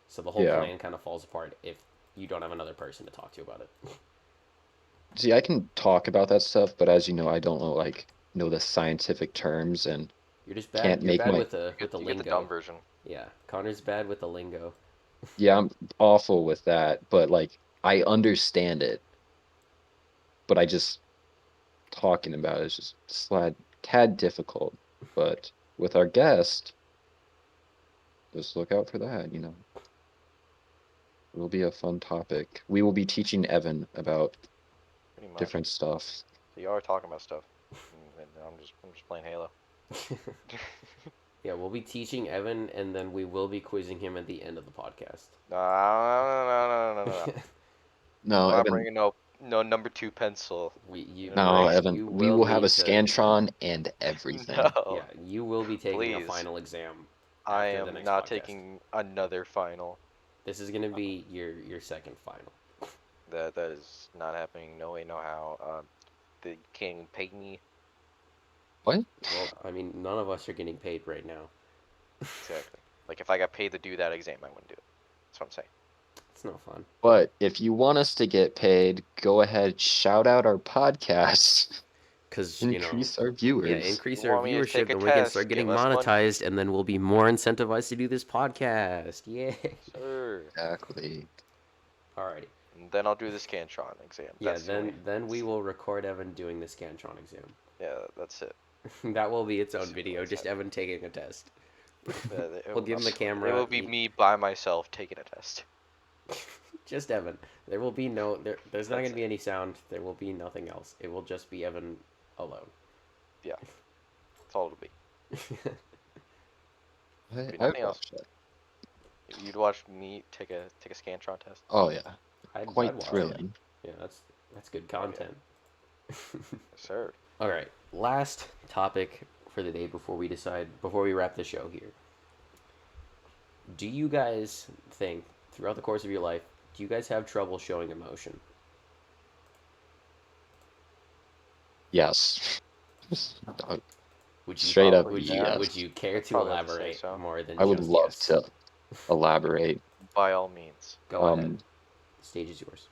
So the whole Yeah. plan kind of falls apart if you don't have another person to talk to about it. See, I can talk about that stuff, but as you know, I don't know the scientific terms and You're just bad. can't You're make bad my with the You get the dumb lingo. version. Yeah, Connor's bad with the lingo. yeah, I'm awful with that, but like I understand it, but I just talking about it is just slide tad difficult. But with our guest, just look out for that. It will be a fun topic. We will be teaching Evan about Pretty much. different stuff. So you are talking about stuff. And I'm just playing Halo. Yeah, we'll be teaching Evan, and then we will be quizzing him at the end of the podcast. No, no, no, no, no, no, no. No, I'm not Evan. bringing no number 2 pencil You in a No, race. Evan. you We will will have a need to. scantron and everything. No, Yeah, you will be taking a please. final exam I after the am next not podcast. taking another final. This is gonna be your second final. That is not happening. No way, no how. They can't even pay me. What? Well, I mean, none of us are getting paid right now. Exactly. Like if I got paid to do that exam, I wouldn't do it. That's what I'm saying. It's no fun. But if you want us to get paid, go ahead, shout out our podcast, Cause increase our yeah, viewers. You increase our want me to viewership, take a then we can start test? getting Give us money, monetized, and then we'll be more incentivized to do this podcast. Yeah. sir. Exactly. Alrighty. And then I'll do the Scantron exam. Yeah. That's the Then only. then we will record Evan doing the Scantron exam. Yeah, that's it. That will be its own Simple video, as just that. Evan taking a test. It We'll will give him the it camera. will be me by myself taking a test. Just Evan. There will be there's not going That's to be it. any sound. There will be nothing else. It will just be Evan alone. Yeah, that's all it'll be. Be I'd nothing else. watch that. You'd watch me take a Scantron test. Oh yeah, I'd quite watch it. thrilling. Yeah, that's good Oh yeah, content. yes, sir. All right, last topic for the day before we wrap the show here. Do you guys think throughout the course of your life, do you guys have trouble showing emotion? Yes. Would you Straight up, Probably, yeah. yes. would you care I'd to probably have to say elaborate so. more than I would just love yes? to elaborate. By all means. Go ahead. Um, The stage is yours.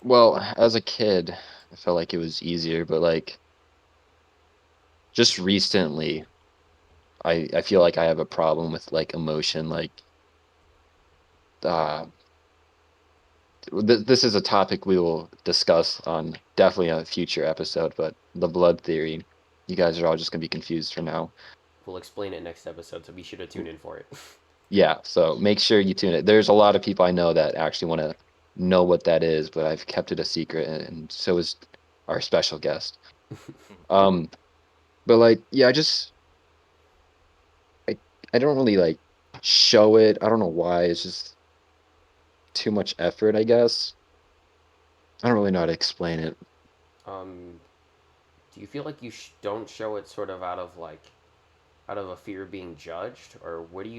well, as a kid, I felt like it was easier, but like just recently, I feel like I have a problem with like emotion. Like, uh, this is a topic we will discuss on definitely a future episode, but the blood theory, you guys are all just gonna be confused for now. We'll explain it next episode, so be sure to tune in for it. Yeah, so make sure you tune it. There's a lot of people I know that actually want to know what that is, but I've kept it a secret, and so is our special guest. Um, but like, yeah, I I don't really like show it. I don't know why. It's just too much effort, I guess. I don't really know how to explain it. um, do you feel like you don't show it sort of out of a fear of being judged, or why do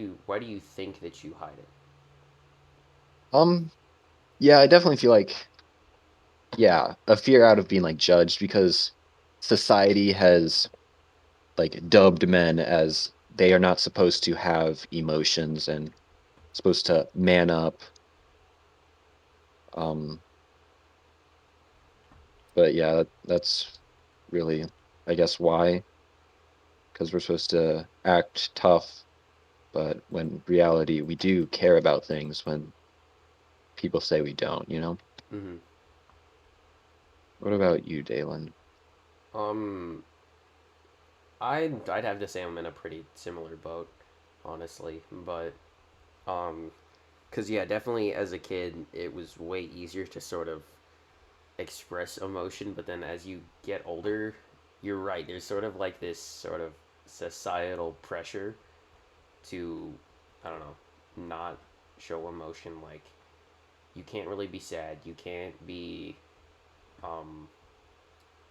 you think that you hide it? Um, yeah, I definitely feel like yeah, a fear out of being like judged because society has like dubbed men as they are not supposed to have emotions and supposed to man up. Um, but yeah, that's really, I guess, why because we're supposed to act tough, but when reality we do care about things when people say we don't. Mm-hmm. What about you, Dalen? Um, I'd have to say I'm in a pretty similar boat, honestly. But cause yeah, definitely as a kid, it was way easier to sort of express emotion. But then as you get older, you're right. There's sort of like this sort of societal pressure to, I don't know, not show emotion. Like you can't really be sad. You can't be um,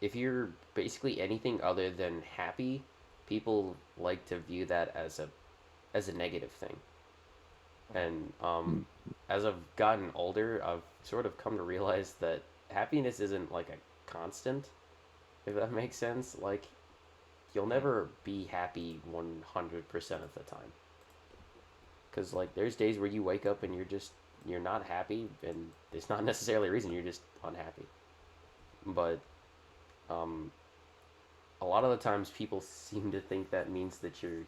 if you're basically anything other than happy, people like to view that as a negative thing. And Mm. as I've gotten older, I've sort of come to realize that happiness isn't like a constant, if that makes sense. Like you'll Mhm. never be happy 100% of the time. Cuz like there's days where you wake up and you're not happy and it's not necessarily a reason, you're just unhappy. But um a lot of the times people seem to think that means that you're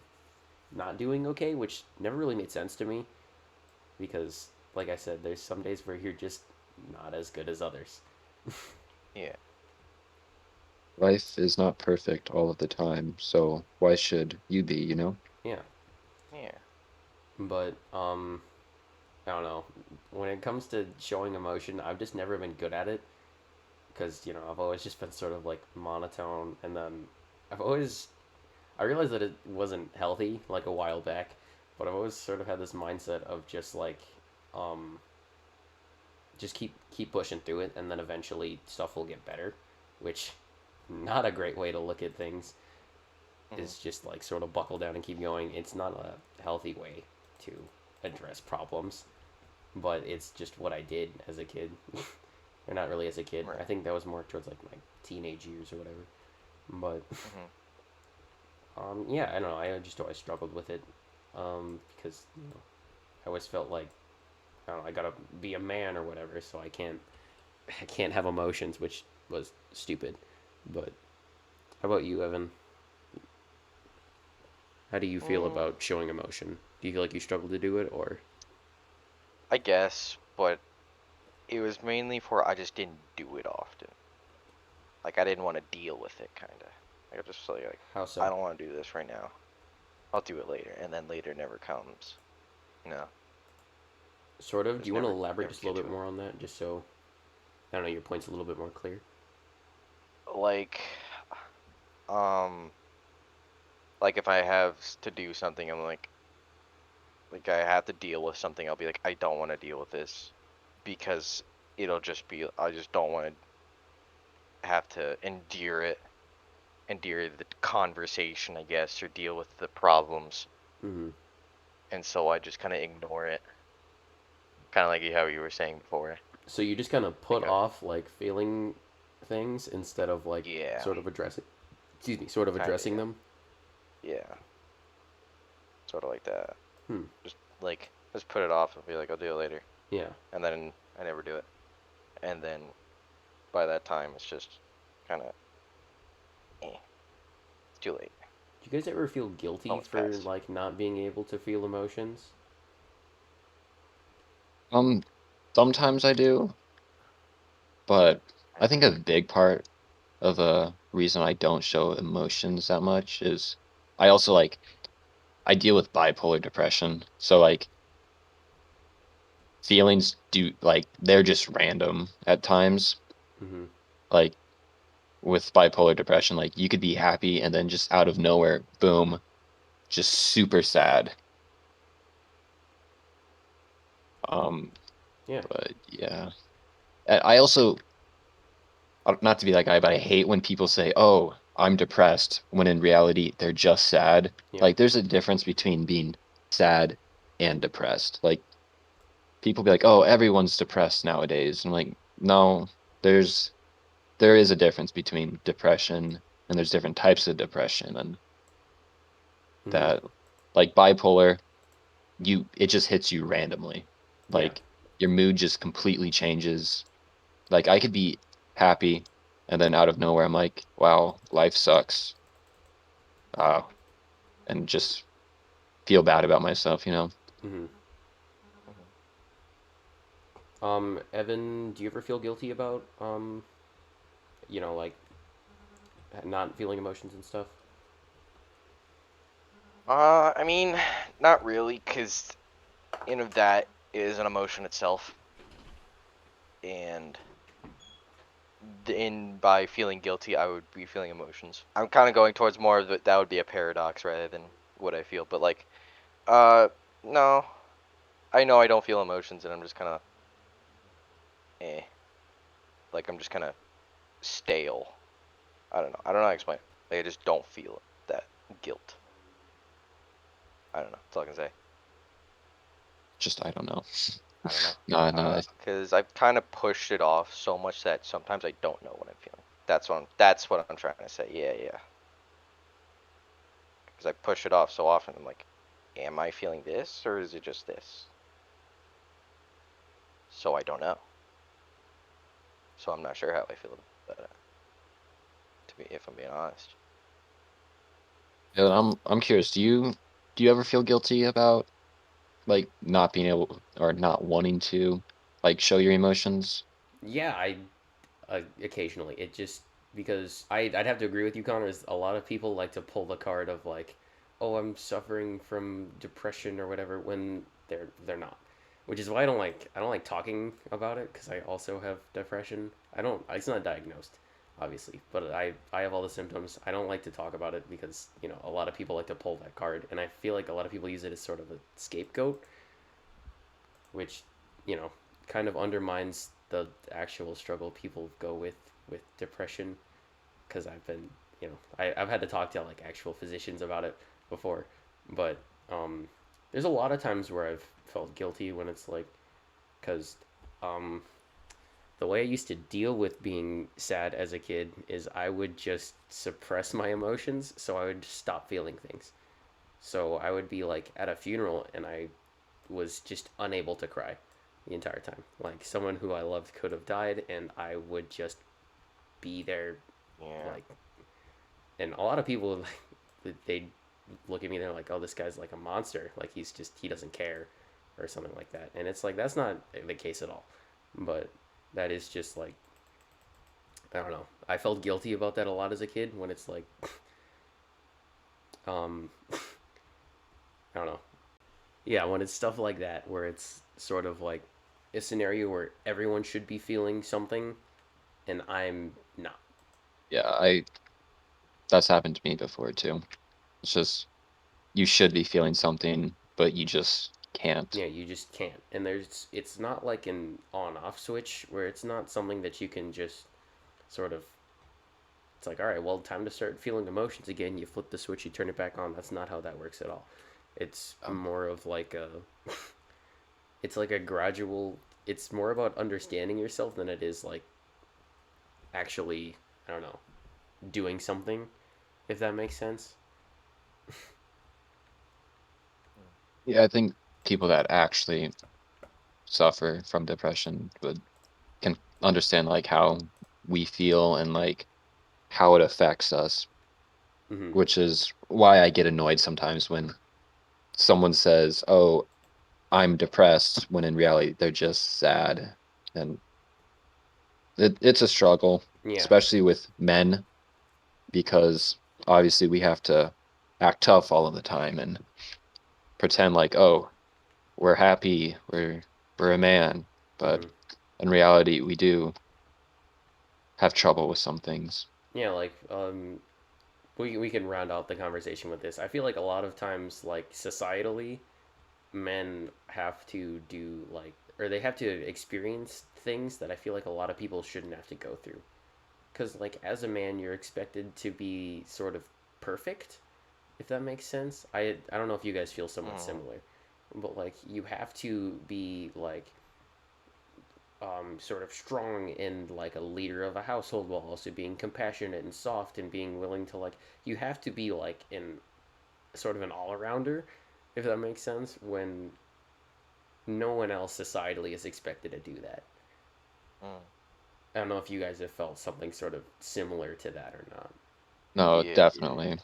not doing okay, which never really made sense to me because, like I said, there's some days where you're just not as good as others. Yeah. Life is not perfect all of the time, so why should you be, you know? Yeah, Yeah. but I don't know. When it comes to showing emotion, I've just never been good at it because I've always just been sort of like monotone, and then I've always I realized that it wasn't healthy like a while back, but I've always sort of had this mindset of just like um just keep pushing through it, and then eventually stuff will get better, which not a great way to look at things. Mhm. Is just like sort of buckle down and keep going. It's not a healthy way to address problems, but it's just what I did as a kid. Or not really as a kid. I Right. think that was more towards like my teenage years or whatever. But Mhm. yeah, I don't know. I just always struggled with it because I always felt like I don't know, I gotta be a man or whatever, so I can't have emotions, which was stupid. But how about you, Evan? How do you feel Mm, about showing emotion? Do you feel like you struggle to do it, or I guess, but it was mainly for I just didn't do it often. Like I didn't want to deal with it, kind of. Like I just like how I so? don't want to do this right now. I'll do it later, and then later never comes. You know, Sort of. Do just you want to never elaborate never just a get little to bit it. more on that, just so I don't know your point's a little bit more clear? Like, um, like if I have to do something, I'm like I have to deal with something. I'll be like, I don't want to deal with this because it'll just be. I just don't want to have to endure the conversation, I guess, or deal with the problems. Mm-hmm. And so I just kind of ignore it, kind of like how you were saying before. So you just kind of put Like, off like feeling things instead of like yeah, sort of addressing. Excuse me, sort of kind of, addressing them. yeah, sort of like that. Hmm. Just just put it off and be like, I'll do it later, Yeah. and then I never do it, and then by that time it's just kind of, it's too late. Do you guys ever feel guilty Moments for passed. like not being able to feel emotions? Um, Sometimes I do, but I think a big part of a reason I don't show emotions that much is I also I deal with bipolar depression. So feelings do they're just random at times. Mm-hmm. Like with bipolar depression, like you could be happy and then just out of nowhere, boom, just super sad. Um, Yeah. but yeah. I also not to be that guy, but I hate when people say, "Oh, I'm depressed," when in reality they're just sad. Yeah. Like there's a difference between being sad and depressed. Like people be like, "Oh, everyone's depressed nowadays." I'm like, "No, there's there is a difference between depression and there's different types of depression and Mm-hmm. that like bipolar, you it just hits you randomly. Yeah. Like your mood just completely changes. Like I could be happy and then out of nowhere I'm like, "Wow, life sucks." Uh, and just feel bad about myself, you know? Mm-hmm. Mhm. Evan, do you ever feel guilty about like not feeling emotions and stuff? I mean, not really, cause that is an emotion itself, and in by feeling guilty, I would be feeling emotions. I'm kind of going towards more of that would be a paradox rather than what I feel, but uh, no, I know I don't feel emotions, and I'm just kind of eh. Like I'm just kind of stale. I don't know. I don't know how to explain it. Like I just don't feel that guilt. I don't know. That's all I can say. Just I don't know. I don't know. No. Because I've kind of pushed it off so much that sometimes I don't know what I'm feeling. That's what I'm trying to say. Yeah, yeah. Because I push it off so often. I'm like, am I feeling this or is it just this? So I don't know. So I'm not sure how I feel about that. If I'm being honest. Yeah, I'm curious. Do you ever feel guilty about like not being able or not wanting to like show your emotions? Yeah, I occasionally. It just because I'd have to agree with you, Connor. Is a lot of people like to pull the card of like, oh, I'm suffering from depression or whatever when they're not. Which is why I don't like talking about it because I also have depression. I don't. It's not diagnosed, obviously, but I have all the symptoms. I don't like to talk about it because a lot of people like to pull that card, and I feel like a lot of people use it as sort of a scapegoat, which you know kind of undermines the actual struggle people go with depression. Because I've been I've had to talk to like actual physicians about it before, but um, there's a lot of times where I've felt guilty when it's like because um, the way I used to deal with being sad as a kid is I would just suppress my emotions, so I would just stop feeling things. So I would be like at a funeral and I was just unable to cry the entire time. Like someone who I loved could have died, and I would just be there, Yeah. like. And a lot of people like they look at me, and they're like, "Oh, this guy's like a monster. Like he doesn't care, or something like that." And it's like that's not the case at all. But that is just like I don't know. I felt guilty about that a lot as a kid when it's like um I don't know. Yeah, when it's stuff like that where it's sort of like a scenario where everyone should be feeling something and I'm not. Yeah, I that's happened to me before too. It's just you should be feeling something, but you just can't. Yeah, you just can't. And it's not like an on off switch where it's not something that you can just sort of it's like, all right, well, time to start feeling emotions again. You flip the switch, you turn it back on. That's not how that works at all. It's Um, more of like a it's like a gradual it's more about understanding yourself than it is like actually, I don't know, doing something, if that makes sense. yeah, I think people that actually suffer from depression would can understand like how we feel and like how it affects us, Mm-hmm. which is why I get annoyed sometimes when someone says, "Oh, I'm depressed," when in reality they're just sad. And it's a struggle, Yeah. especially with men, because obviously we have to act tough all of the time and pretend like, "Oh, we're happy, we're a man," Mm-hmm. but in reality we do have trouble with some things. Yeah, like we can round out the conversation with this. I feel like a lot of times like societally men have to do like or they have to experience things that I feel like a lot of people shouldn't have to go through. Cuz like as a man you're expected to be sort of perfect, if that makes sense. I don't know if you guys feel somewhat Mm. similar, but like you have to be like sort of strong and like a leader of a household while also being compassionate and soft and being willing to like you have to be like in sort of an all-arounder, if that makes sense, when no one else societally is expected to do that. Mm. I don't know if you guys have felt something sort of similar to that or not. No, Yeah, yeah. definitely.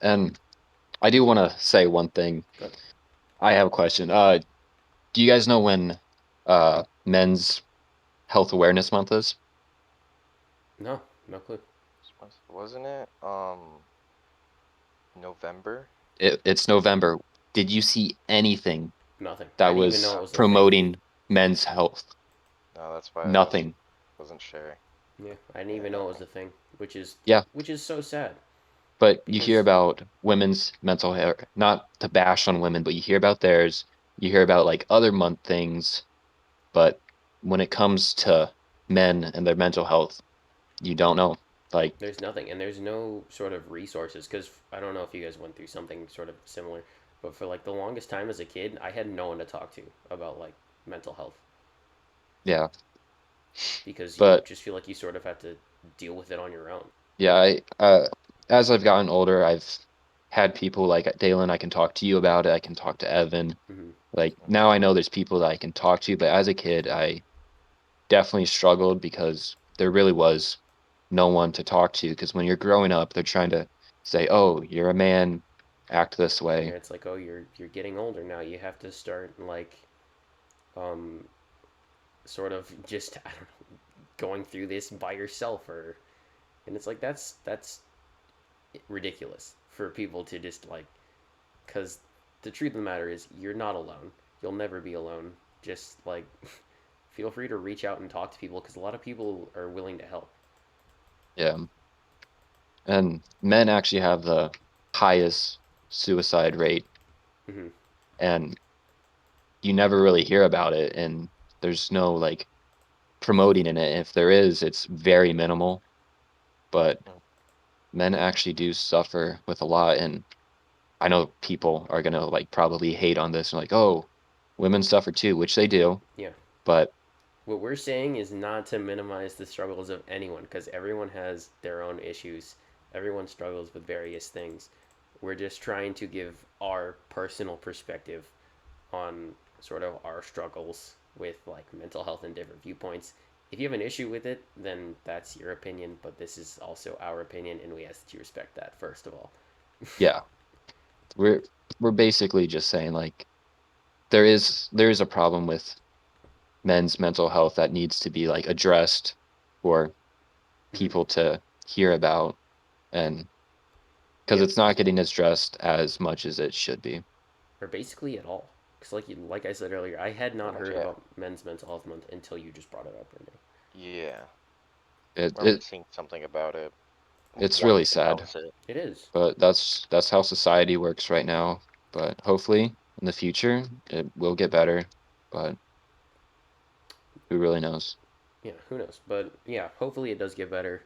And I do want to say one thing. Good. I have a question. Do you guys know when Men's Health Awareness Month is? No, no clue. Wasn't it November? It's November. Did you see anything Nothing. I that didn't even know was it was a thing. promoting men's health? No, that's why I Nothing. wasn't sure. Yeah, I didn't Yeah, even know it was nothing. a thing, Yeah, which is so sad but you hear because about women's mental health, not to bash on women, but you hear about theirs. You hear about like other month things, but when it comes to men and their mental health, you don't know. Like, There's nothing, and there's no sort of resources. Because I don't know if you guys went through something sort of similar, but for like the longest time as a kid, I had no one to talk to about like mental health yeah, because you but just feel like you sort of have to deal with it on your own. yeah, as I've gotten older, I've had people like Dalen, I can talk to you about it. I can talk to Evan. Hmm. Like now I know there's people that I can talk to, but as a kid, I definitely struggled because there really was no one to talk to. Because when you're growing up, they're trying to say, "Oh, you're a man, act this Yeah, way." it's like, oh, you're getting older now. You have to start like um sort of just I don't know, going through this by yourself, or and it's like that's ridiculous for people to just like, because the truth of the matter is you're not alone. You'll never be alone. Just like feel free to reach out and talk to people because a lot of people are willing to help. Yeah, and men actually have the highest suicide rate, Hmm. and you never really hear about it, and there's no like promoting in it. If there is, it's very minimal, but Mm. men actually do suffer with a lot. And I know people are gonna like probably hate on this and like, oh, women suffer too, which they do, Yeah. but What we're saying is not to minimize the struggles of anyone because everyone has their own issues. Everyone struggles with various things. We're just trying to give our personal perspective on sort of our struggles with like mental health and different viewpoints. If you have an issue with it, then that's your opinion, but this is also our opinion and we ask that you respect that first of all. yeah, we're we're basically just saying like there is a problem with men's mental health that needs to be like addressed for Hmm. people to hear about, and because Yeah, it's not getting addressed as much as it should be. or basically at all. Because like I said earlier, I had not Pretty much, heard yeah. about Men's Mental Health Month until you just brought it up right now. Yeah. It, I remember it seeing something about it, it's wanting really to sad, denounce it. It is. but that's how society works right now. But hopefully in the future it will get better. But who really knows? Yeah, who knows? But yeah, hopefully it does get better.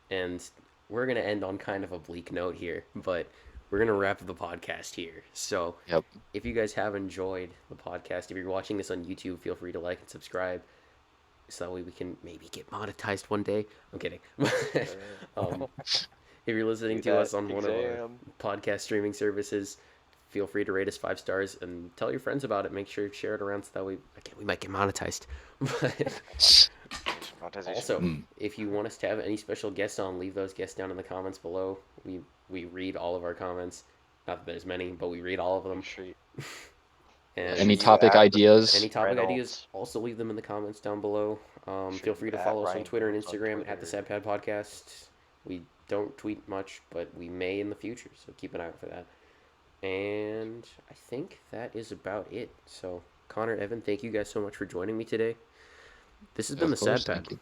And we're going to end on kind of a bleak note here, but we're going to wrap the podcast here. So Yep. if you guys have enjoyed the podcast, if you're watching this on YouTube, feel free to like and subscribe so that way we can maybe get monetized one day. I'm kidding. um, if you're listening Do to that us on one of our exam. podcast streaming services, feel free to rate us 5 stars and tell your friends about it. Make sure to share it around so that way again we might get monetized. But Monetization. also, Mm. if you want us to have any special guests on, leave those guests down in the comments below. We read all of our comments. Not that there's many, but we read all of Make them. sure you, make sure Any And you topic add any ideas? topic ideas, Reynolds. also leave them in the comments down below. Make sure Feel you free to add follow us on Ryan Twitter and Reynolds on Instagram at the Twitter. Sadpad Podcast. We don't tweet much, but we may in the future, so keep an eye out for that. And I think that is about it. So, Connor, Evan, thank you guys so much for joining me today. This has been Of the course, Sadpad. thank you.